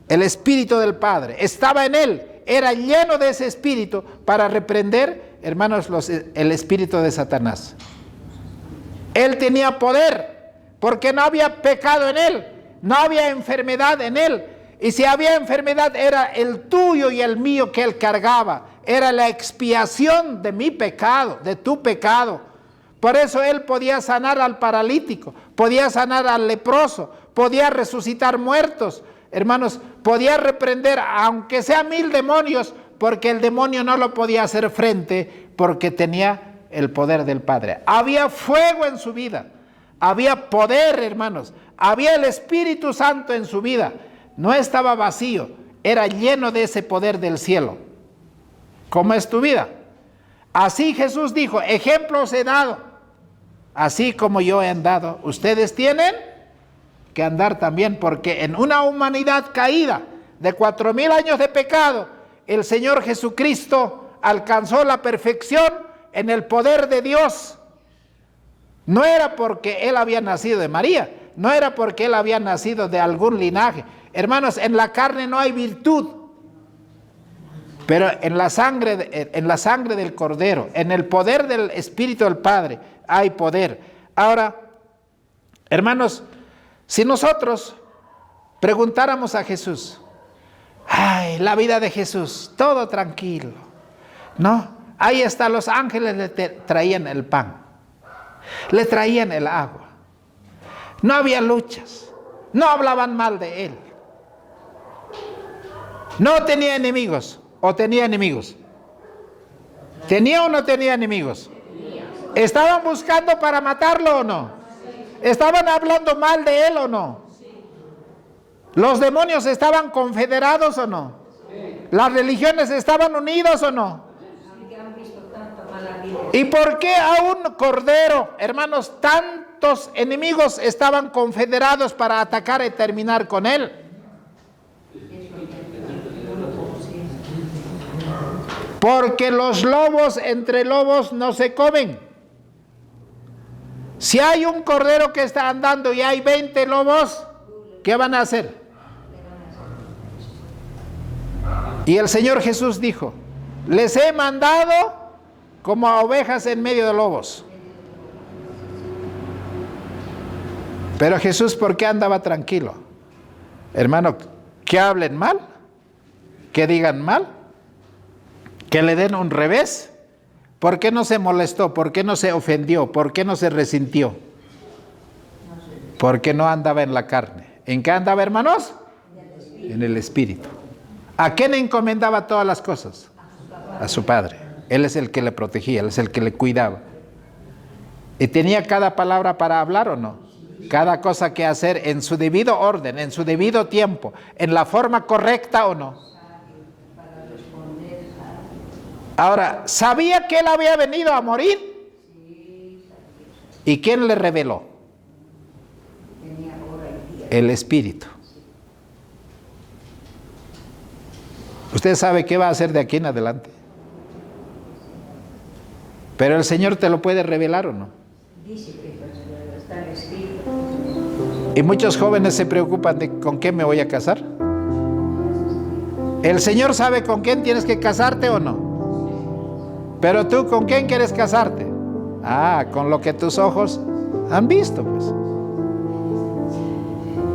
El Espíritu del Padre. Estaba en él, era lleno de ese Espíritu para reprender, hermanos, el espíritu de Satanás. Él tenía poder porque no había pecado en él, no había enfermedad en él. Y si había enfermedad era el tuyo y el mío que él cargaba. Era la expiación de mi pecado, de tu pecado. Por eso él podía sanar al paralítico, podía sanar al leproso, podía resucitar muertos. Hermanos, podía reprender aunque sea 1000 demonios, porque el demonio no lo podía hacer frente, porque tenía el poder del Padre. Había fuego en su vida, había poder, hermanos, había el Espíritu Santo en su vida. No estaba vacío, era lleno de ese poder del cielo. ¿Cómo es tu vida? Así Jesús dijo, ejemplos he dado, así como yo he andado, ustedes tienen que andar también, porque en una humanidad caída de 4000 años de pecado, el Señor Jesucristo alcanzó la perfección en el poder de Dios. No era porque Él había nacido de María, no era porque Él había nacido de algún linaje. Hermanos, en la carne no hay virtud, pero en la sangre del Cordero, en el poder del Espíritu del Padre, hay poder. Ahora, hermanos, si nosotros preguntáramos a Jesús, ay, la vida de Jesús, todo tranquilo, ¿no? Ahí está, los ángeles le traían el pan, le traían el agua, no había luchas, no hablaban mal de él, no tenía enemigos, o tenía enemigos, ¿tenía o no tenía enemigos? ¿Estaban buscando para matarlo o no? ¿Estaban hablando mal de él o no? ¿Los demonios estaban confederados o no? ¿Las religiones estaban unidas o no? ¿Y por qué a un cordero, hermanos, tantos enemigos estaban confederados para atacar y terminar con él? Porque los lobos entre lobos no se comen. Si hay un cordero que está andando y hay 20 lobos, ¿qué van a hacer? Y el Señor Jesús dijo, les he mandado como a ovejas en medio de lobos. Pero Jesús, ¿por qué andaba tranquilo? Hermano, que hablen mal, que digan mal, que le den un revés. ¿Por qué no se molestó? ¿Por qué no se ofendió? ¿Por qué no se resintió? Porque no andaba en la carne. ¿En qué andaba, hermanos? En el Espíritu. ¿A quién encomendaba todas las cosas? A su Padre. Él es el que le protegía, Él es el que le cuidaba. ¿Y tenía cada palabra para hablar o no? Cada cosa que hacer en su debido orden, en su debido tiempo, en la forma correcta o no. Ahora, ¿sabía que Él había venido a morir? ¿Y quién le reveló? El Espíritu. Usted sabe qué va a hacer de aquí en adelante. Pero el Señor te lo puede revelar o no. Y muchos jóvenes se preocupan de con qué me voy a casar. El Señor sabe con quién tienes que casarte o no. Pero tú, ¿con quién quieres casarte? Ah, con lo que tus ojos han visto, pues.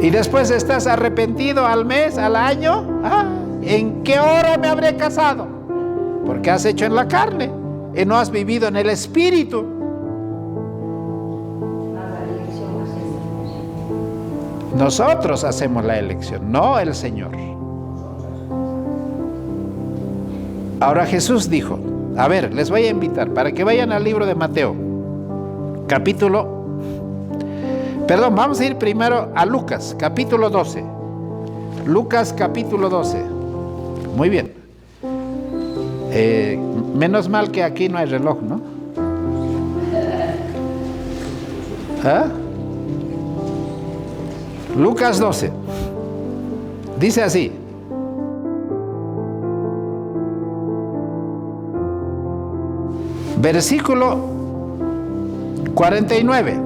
Y después estás arrepentido al mes, al año. Ah, ¿en qué hora me habré casado? Porque has hecho en la carne y no has vivido en el Espíritu. Nosotros hacemos la elección, no el Señor. Ahora Jesús dijo, a ver, les voy a invitar para que vayan al libro de Mateo, vamos a ir primero a Lucas, capítulo 12. Lucas, capítulo 12. Muy bien. Menos mal que aquí no hay reloj, ¿no? ¿Ah? Lucas 12. Dice así. Versículo 49.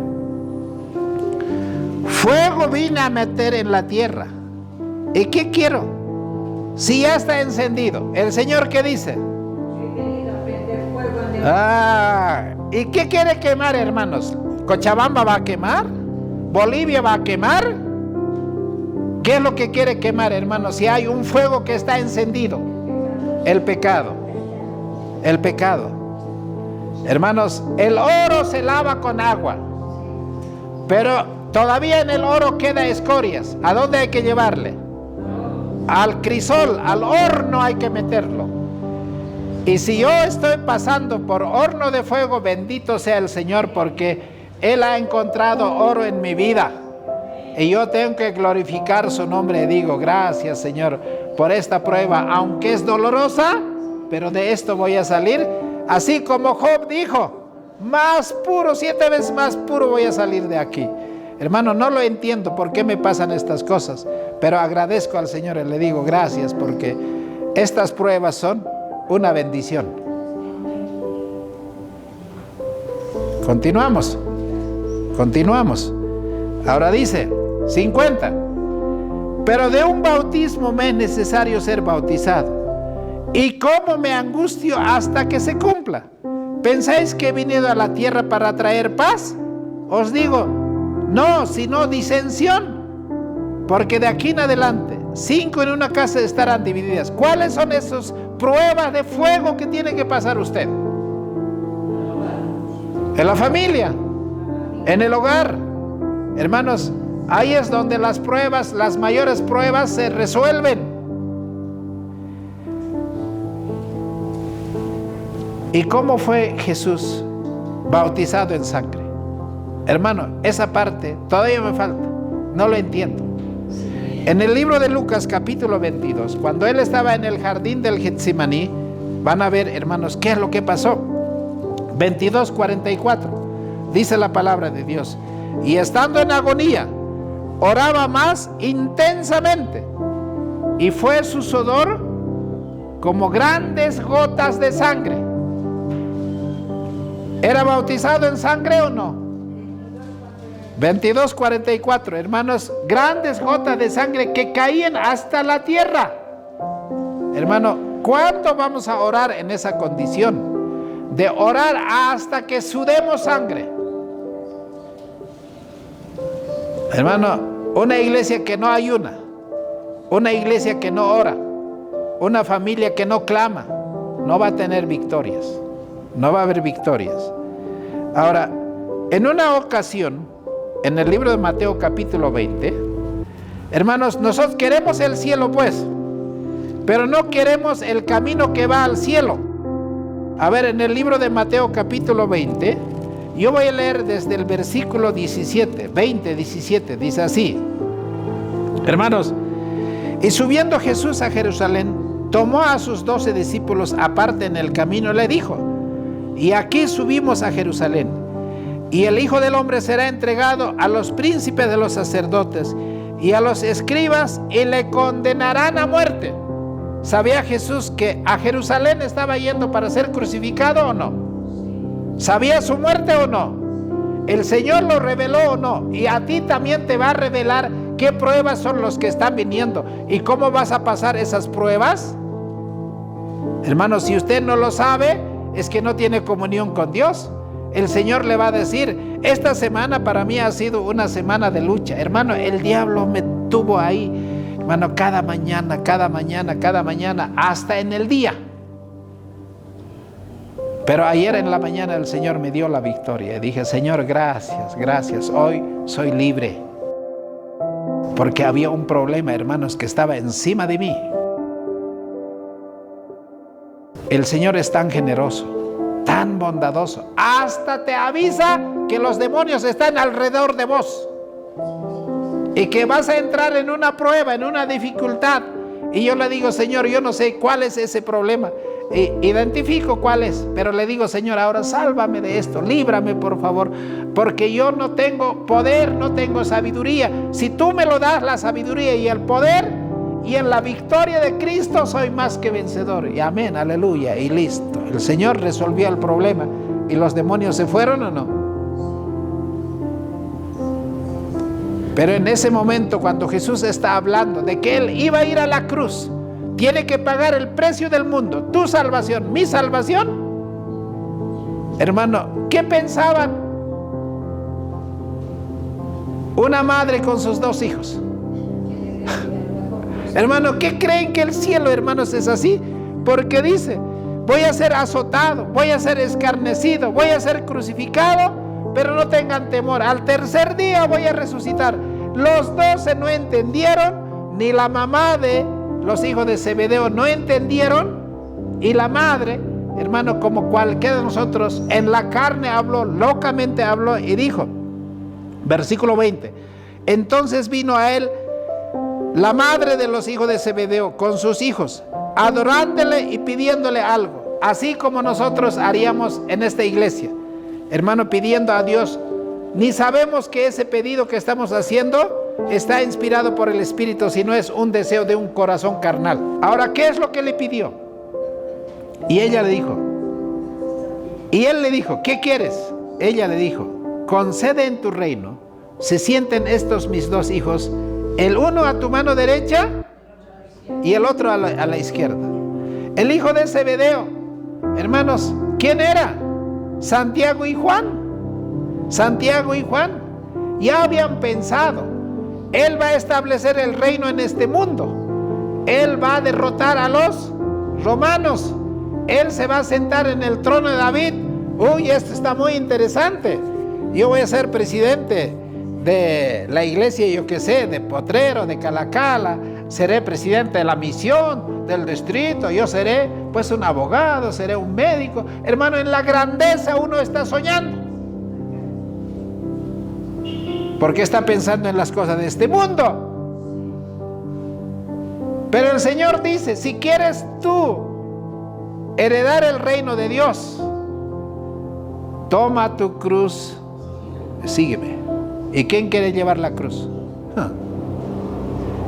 Fuego vine a meter en la tierra. ¿Y qué quiero? Si ya está encendido. ¿El Señor qué dice? ¿Y qué quiere quemar, hermanos? ¿Cochabamba va a quemar? ¿Bolivia va a quemar? ¿Qué es lo que quiere quemar, hermanos? Si hay un fuego que está encendido. El pecado. El pecado. Hermanos, el oro se lava con agua. Pero todavía en el oro queda escorias. ¿A dónde hay que llevarle? Al crisol, al horno hay que meterlo. Y si yo estoy pasando por horno de fuego, bendito sea el Señor, porque Él ha encontrado oro en mi vida. Y yo tengo que glorificar su nombre. Digo, gracias, Señor, por esta prueba, aunque es dolorosa, pero de esto voy a salir. Así como Job dijo, más puro, 7 veces más puro voy a salir de aquí. Hermano, no lo entiendo por qué me pasan estas cosas, pero agradezco al Señor y le digo gracias, porque estas pruebas son una bendición. Continuamos. Ahora dice 50. Pero de un bautismo me es necesario ser bautizado. ¿Y cómo me angustio hasta que se cumpla? ¿Pensáis que he venido a la tierra para traer paz? Os digo, no, sino disensión. Porque de aquí en adelante, 5 en una casa estarán divididas. ¿Cuáles son esas pruebas de fuego que tiene que pasar usted? En la familia, en el hogar. Hermanos, ahí es donde las pruebas, las mayores pruebas se resuelven. ¿Y cómo fue Jesús bautizado en sangre? Hermano, esa parte todavía me falta, no lo entiendo. En el libro de Lucas, capítulo 22, cuando él estaba en el jardín del Getsemaní, van a ver, hermanos, qué es lo que pasó. 22:44, dice la palabra de Dios. Y estando en agonía, oraba más intensamente, y fue su sudor como grandes gotas de sangre. ¿Era bautizado en sangre o no? 22:44, hermanos, grandes gotas de sangre que caían hasta la tierra. Hermano, ¿cuándo vamos a orar en esa condición? De orar hasta que sudemos sangre. Hermano, una iglesia que no ayuna, una iglesia que no ora, una familia que no clama, no va a tener victorias. no va a haber victorias. Ahora, en una ocasión, en el libro de Mateo capítulo 20, hermanos, nosotros queremos el cielo pues, pero no queremos el camino que va al cielo. A ver, en el libro de Mateo capítulo 20, yo voy a leer desde el versículo 17, 20, 17, dice así. Hermanos, y subiendo Jesús a Jerusalén, tomó a sus 12 discípulos aparte en el camino y le dijo: y aquí subimos a Jerusalén, y el Hijo del Hombre será entregado a los príncipes de los sacerdotes y a los escribas, y le condenarán a muerte. ¿Sabía Jesús que a Jerusalén estaba yendo para ser crucificado o no? ¿Sabía su muerte o no? ¿El Señor lo reveló o no? Y a ti también te va a revelar qué pruebas son los que están viniendo y cómo vas a pasar esas pruebas. Hermanos, si usted no lo sabe, es que no tiene comunión con Dios. El Señor le va a decir: esta semana para mí ha sido una semana de lucha. Hermano, el diablo me tuvo ahí, hermano, cada mañana, hasta en el día. Pero ayer en la mañana el Señor me dio la victoria. Y dije: Señor, gracias, hoy soy libre. Porque había un problema, hermanos, que estaba encima de mí. El Señor es tan generoso, tan bondadoso, hasta te avisa que los demonios están alrededor de vos y que vas a entrar en una prueba, en una dificultad. Y yo le digo: Señor, yo no sé cuál es ese problema, identifico cuál es, pero le digo: Señor, ahora sálvame de esto, líbrame por favor, porque yo no tengo poder, no tengo sabiduría. Si tú me lo das, la sabiduría y el poder, y en la victoria de Cristo soy más que vencedor. Y amén, aleluya, y listo. El Señor resolvió el problema. ¿Y los demonios se fueron o no? Pero en ese momento, cuando Jesús está hablando de que Él iba a ir a la cruz, tiene que pagar el precio del mundo, tu salvación, mi salvación. Hermano, ¿qué pensaban una madre con sus 2 hijos? Hermano, ¿qué creen que el cielo, hermanos, es así? Porque dice: voy a ser azotado, voy a ser escarnecido, voy a ser crucificado, pero no tengan temor, al tercer día voy a resucitar. Los 12 no entendieron, ni la mamá de los hijos de Zebedeo no entendieron, y la madre, hermano, como cualquiera de nosotros, en la carne habló, locamente habló y dijo, versículo 20: entonces vino a él la madre de los hijos de Zebedeo con sus hijos, adorándole y pidiéndole algo, así como nosotros haríamos en esta iglesia, hermano, pidiendo a Dios. Ni sabemos que ese pedido que estamos haciendo está inspirado por el Espíritu, sino es un deseo de un corazón carnal. Ahora, ¿qué es lo que le pidió? Y ella le dijo, y él le dijo: ¿qué quieres? Ella le dijo: concede en tu reino, se sienten estos mis 2 hijos, el uno a tu mano derecha y el otro a la izquierda. El hijo de Zebedeo, hermanos, ¿quién era? Santiago y Juan. Santiago y Juan ya habían pensado: Él va a establecer el reino en este mundo, Él va a derrotar a los romanos, Él se va a sentar en el trono de David. Uy, esto está muy interesante. Yo voy a ser presidente de la iglesia, yo qué sé, de Potrero, de Calacala, seré presidente de la misión, del distrito, yo seré pues un abogado, seré un médico. Hermano, en la grandeza uno está soñando, porque está pensando en las cosas de este mundo. Pero el Señor dice: si quieres tú heredar el reino de Dios, toma tu cruz, sígueme. ¿Y quién quiere llevar la cruz?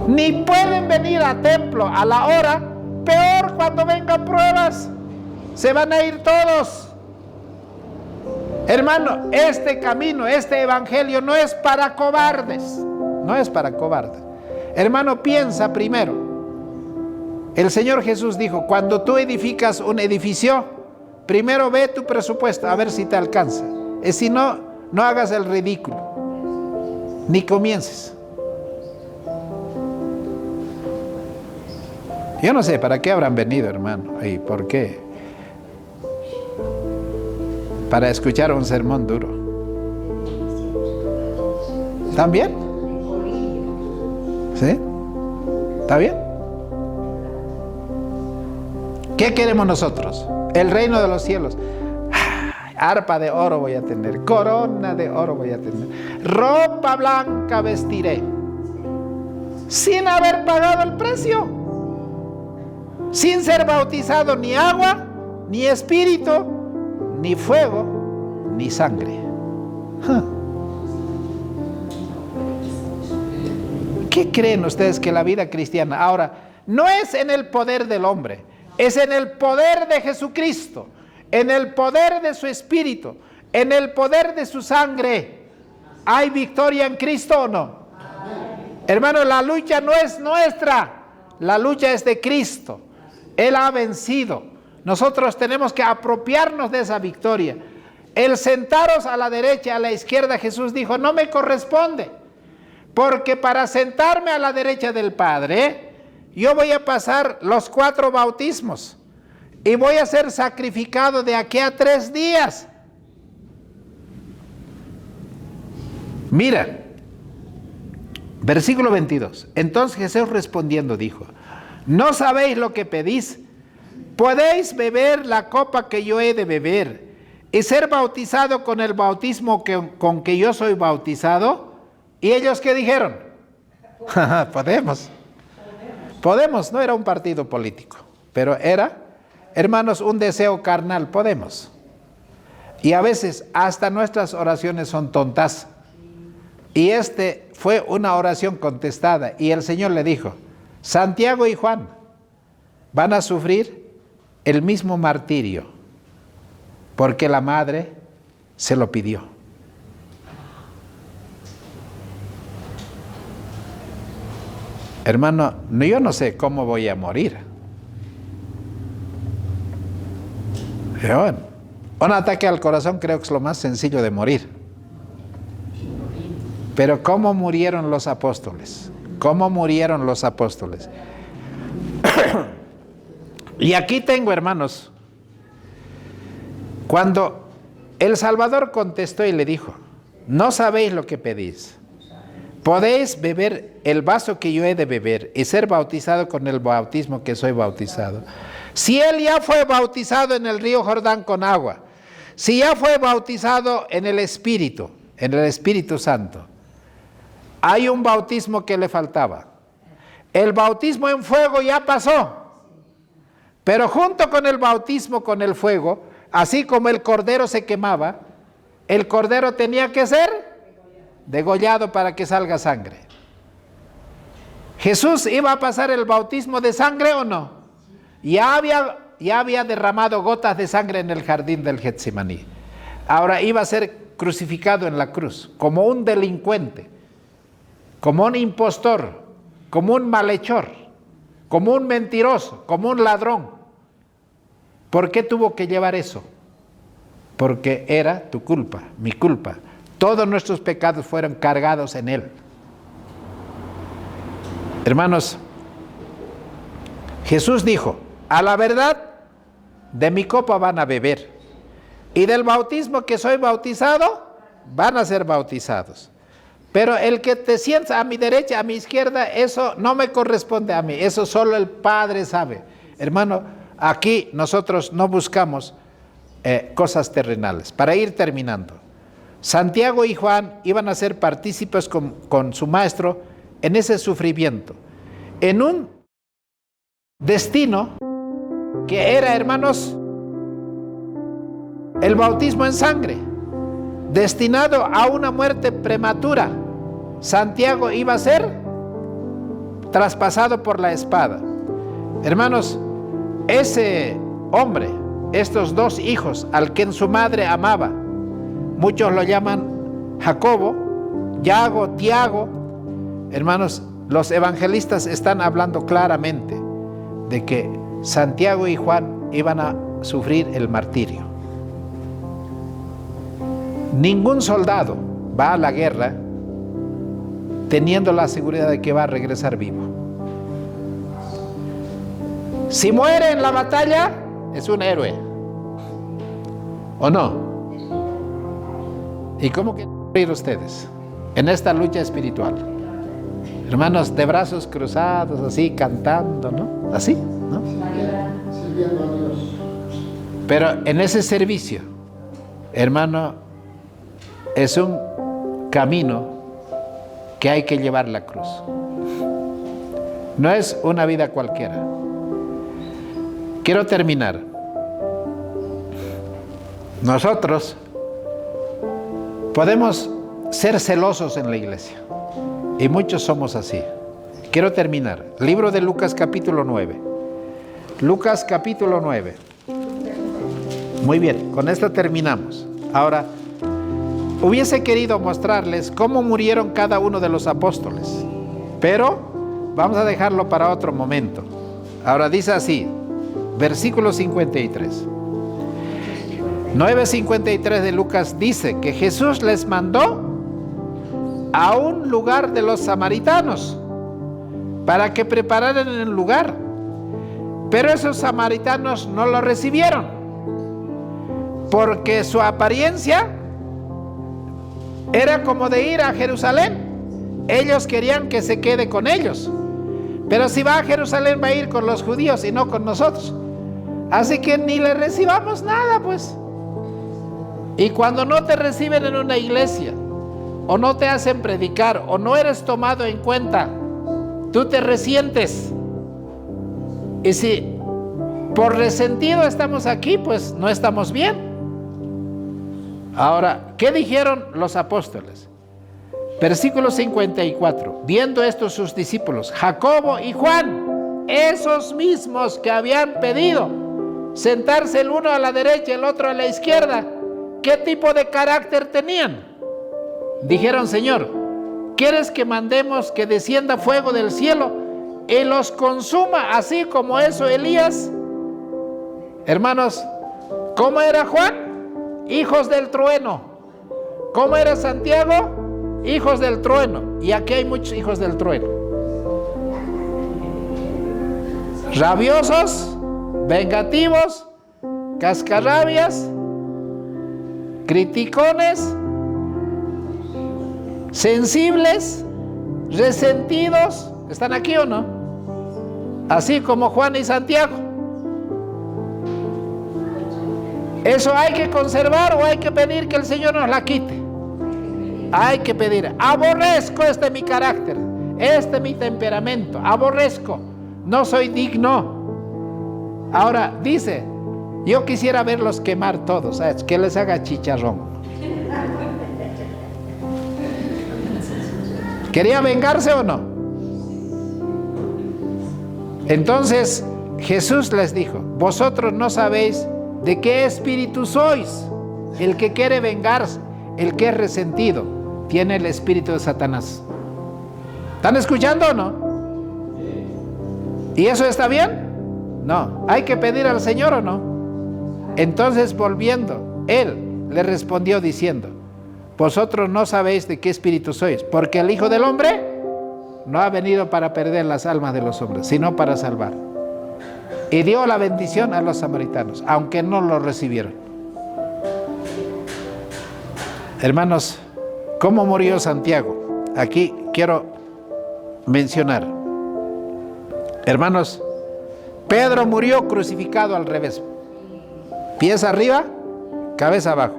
Ni pueden venir a templo a la hora, peor cuando vengan pruebas, se van a ir todos. Hermano, este camino, este evangelio no es para cobardes, no es para cobardes. Hermano, piensa primero. El Señor Jesús dijo: cuando tú edificas un edificio, primero ve tu presupuesto a ver si te alcanza. Y si no, no hagas el ridículo, ni comiences. Yo no sé para qué habrán venido, hermano, y por qué. para escuchar un sermón duro. ¿Están bien? ¿Sí? ¿Está bien? ¿Qué queremos nosotros? El reino de los cielos. Arpa de oro voy a tener, corona de oro voy a tener, ropa blanca vestiré, sin haber pagado el precio, sin ser bautizado ni agua, ni espíritu, ni fuego, ni sangre. ¿Qué creen ustedes que la vida cristiana ahora no es en el poder del hombre, es en el poder de Jesucristo, en el poder de su espíritu, en el poder de su sangre? ¿Hay victoria en Cristo o no? Hermano, la lucha no es nuestra, la lucha es de Cristo. Él ha vencido. Nosotros tenemos que apropiarnos de esa victoria. El sentaros a la derecha, a la izquierda, Jesús dijo, no me corresponde, porque para sentarme a la derecha del Padre, yo voy a pasar los 4 bautismos y voy a ser sacrificado de aquí a 3 días. Mira, versículo 22. Entonces Jesús respondiendo dijo, ¿no sabéis lo que pedís? ¿Podéis beber la copa que yo he de beber y ser bautizado con el bautismo con que yo soy bautizado? ¿Y ellos qué dijeron? Podemos. Podemos, no era un partido político, pero era, hermanos, un deseo carnal. Podemos. Y a veces hasta nuestras oraciones son tontas. Y fue una oración contestada. Y el Señor le dijo, Santiago y Juan van a sufrir el mismo martirio, porque la madre se lo pidió. Hermano, yo no sé cómo voy a morir. Bueno, un ataque al corazón creo que es lo más sencillo de morir. Pero ¿cómo murieron los apóstoles? ¿Cómo murieron los apóstoles? Y aquí tengo, hermanos, cuando el Salvador contestó y le dijo, no sabéis lo que pedís. Podéis beber el vaso que yo he de beber y ser bautizado con el bautismo que soy bautizado. Si él ya fue bautizado en el río Jordán con agua, si ya fue bautizado en el Espíritu Santo, hay un bautismo que le faltaba. El bautismo en fuego ya pasó, pero junto con el bautismo con el fuego, así como el cordero se quemaba, el cordero tenía que ser degollado para que salga sangre. ¿Jesús iba a pasar el bautismo de sangre o no? Ya había derramado gotas de sangre en el jardín del Getsemaní. Ahora iba a ser crucificado en la cruz como un delincuente, como un impostor, como un malhechor, como un mentiroso, como un ladrón. ¿Por qué tuvo que llevar eso? Porque era tu culpa, mi culpa. Todos nuestros pecados fueron cargados en él. Hermanos, Jesús dijo, a la verdad, de mi copa van a beber, y del bautismo que soy bautizado, van a ser bautizados. Pero el que te sienta a mi derecha, a mi izquierda, eso no me corresponde a mí, eso solo el Padre sabe. Hermano, aquí nosotros no buscamos cosas terrenales. Para ir terminando, Santiago y Juan iban a ser partícipes con su maestro en ese sufrimiento, en un destino que era, hermanos, el bautismo en sangre, destinado a una muerte prematura. Santiago iba a ser traspasado por la espada. Hermanos, ese hombre, estos 2 hijos al que su madre amaba, muchos lo llaman Jacobo, Yago, Tiago. Hermanos, los evangelistas están hablando claramente de que Santiago y Juan iban a sufrir el martirio. Ningún soldado va a la guerra teniendo la seguridad de que va a regresar vivo. Si muere en la batalla, es un héroe. ¿O no? ¿Y cómo quieren morir ustedes en esta lucha espiritual? Hermanos, de brazos cruzados, así, cantando, ¿no? Así, ¿no? Sirviendo a Dios. Pero en ese servicio, hermano, es un camino que hay que llevar la cruz. No es una vida cualquiera. Quiero terminar. Nosotros podemos ser celosos en la iglesia y muchos somos así. Quiero terminar. Libro de Lucas capítulo 9. Lucas capítulo 9. Muy bien, con esto terminamos. Ahora, hubiese querido mostrarles cómo murieron cada uno de los apóstoles, pero vamos a dejarlo para otro momento. Ahora dice así, versículo 53. 9:53 de Lucas dice que Jesús les mandó a un lugar de los samaritanos para que prepararan el lugar. Pero esos samaritanos no lo recibieron porque su apariencia era como de ir a Jerusalén. Ellos querían que se quede con ellos, pero si va a Jerusalén va a ir con los judíos y no con nosotros. Así que ni le recibamos nada, pues. Y cuando no te reciben en una iglesia, o no te hacen predicar, o no eres tomado en cuenta, tú te resientes. Y si por resentido estamos aquí, pues no estamos bien. Ahora, ¿qué dijeron los apóstoles? Versículo 54. Viendo esto sus discípulos, Jacobo y Juan, esos mismos que habían pedido sentarse el uno a la derecha y el otro a la izquierda, ¿qué tipo de carácter tenían? Dijeron, Señor, ¿quieres que mandemos que descienda fuego del cielo y los consuma así como eso Elías? Hermanos, ¿cómo era Juan? Hijos del trueno. ¿Cómo era Santiago? Hijos del trueno. Y aquí hay muchos hijos del trueno. Rabiosos, vengativos, cascarrabias, criticones, sensibles, resentidos. ¿Están aquí o no? Así como Juan y Santiago. ¿Eso hay que conservar o hay que pedir que el Señor nos la quite? Hay que pedir. Aborrezco este mi carácter, este mi temperamento. Aborrezco, no soy digno. Ahora dice, yo quisiera verlos quemar todos, ¿sabes? Que les haga chicharrón. ¿Quería vengarse o no? Entonces Jesús les dijo, vosotros no sabéis de qué espíritu sois. El que quiere vengarse, el que es resentido, tiene el espíritu de Satanás. ¿Están escuchando o no? ¿Y eso está bien? No. ¿Hay que pedir al Señor o no? Entonces, volviendo, Él le respondió diciendo, vosotros no sabéis de qué espíritu sois, porque el Hijo del Hombre no ha venido para perder las almas de los hombres, sino para salvar. Y dio la bendición a los samaritanos, aunque no lo recibieron. Hermanos, ¿cómo murió Santiago? Aquí quiero mencionar. Hermanos, Pedro murió crucificado al revés. Pies arriba, cabeza abajo.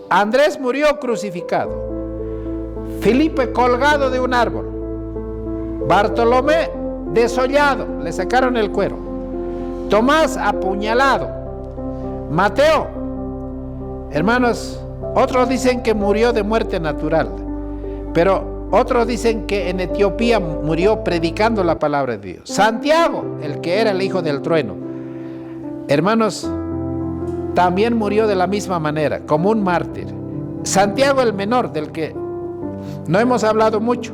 Andrés murió crucificado. Felipe colgado de un árbol. Bartolomé desollado, le sacaron el cuero. Tomás apuñalado. Mateo, hermanos, otros dicen que murió de muerte natural, pero otros dicen que en Etiopía murió predicando la palabra de Dios. Santiago, el que era el hijo del trueno, hermanos, también murió de la misma manera, como un mártir. Santiago el menor, del que no hemos hablado mucho,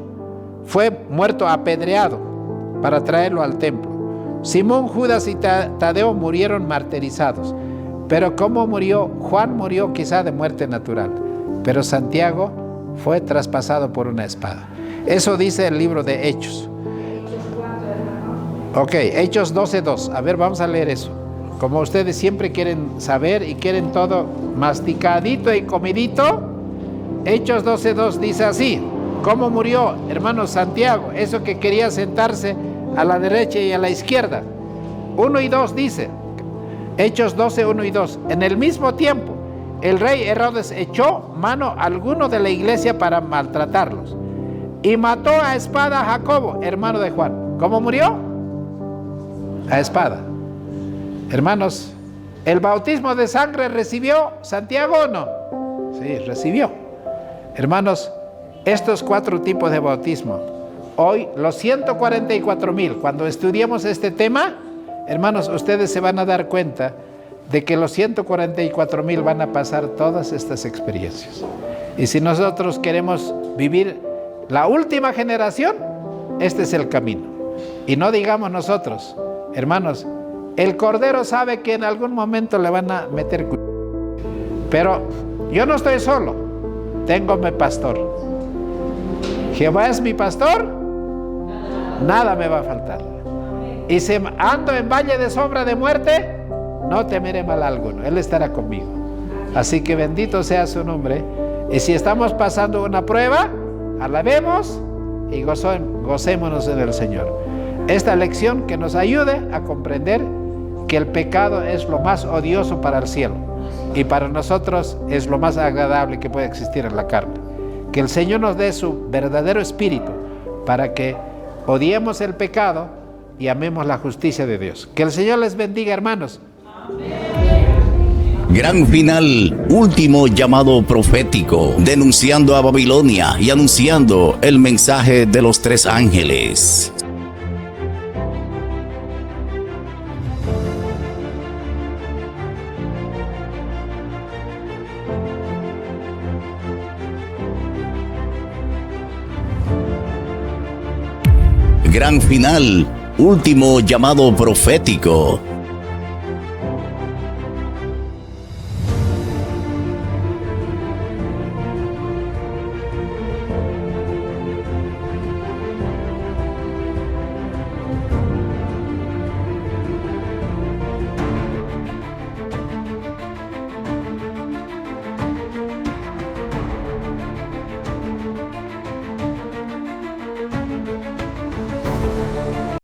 fue muerto apedreado para traerlo al templo. Simón, Judas y Tadeo murieron martirizados. Pero ¿cómo murió? Juan murió quizá de muerte natural, pero Santiago fue traspasado por una espada. Eso dice el libro de Hechos. Ok, Hechos 12:2. A ver, vamos a leer eso. Como ustedes siempre quieren saber y quieren todo masticadito y comidito, Hechos 12:2 dice así: ¿cómo murió, hermano Santiago? Eso que quería sentarse a la derecha y a la izquierda. 1 y 2 dice, Hechos 12, 1 y 2. En el mismo tiempo, el rey Herodes echó mano a alguno de la iglesia para maltratarlos y mató a espada a Jacobo, hermano de Juan. ¿Cómo murió? A espada. Hermanos, ¿el bautismo de sangre recibió Santiago o no? Sí, recibió. Hermanos, estos 4 tipos de bautismo, hoy los 144,000, cuando estudiemos este tema, hermanos, ustedes se van a dar cuenta de que los 144,000 van a pasar todas estas experiencias. Y si nosotros queremos vivir la última generación, este es el camino. Y no digamos nosotros, hermanos, el Cordero sabe que en algún momento le van a meter pero yo no estoy solo, tengo mi pastor. Jehová es mi pastor, nada me va a faltar. Y si ando en valle de sombra de muerte, no temeré mal alguno, Él estará conmigo. Así que bendito sea su nombre. Y si estamos pasando una prueba, alabemos y gocémonos en el Señor. Esta lección que nos ayude a comprender que el pecado es lo más odioso para el cielo y para nosotros es lo más agradable que puede existir en la carne. Que el Señor nos dé su verdadero espíritu para que odiemos el pecado y amemos la justicia de Dios. Que el Señor les bendiga, hermanos. Gran final, último llamado profético, denunciando a Babilonia y anunciando el mensaje de los 3 ángeles. Gran final, último llamado profético,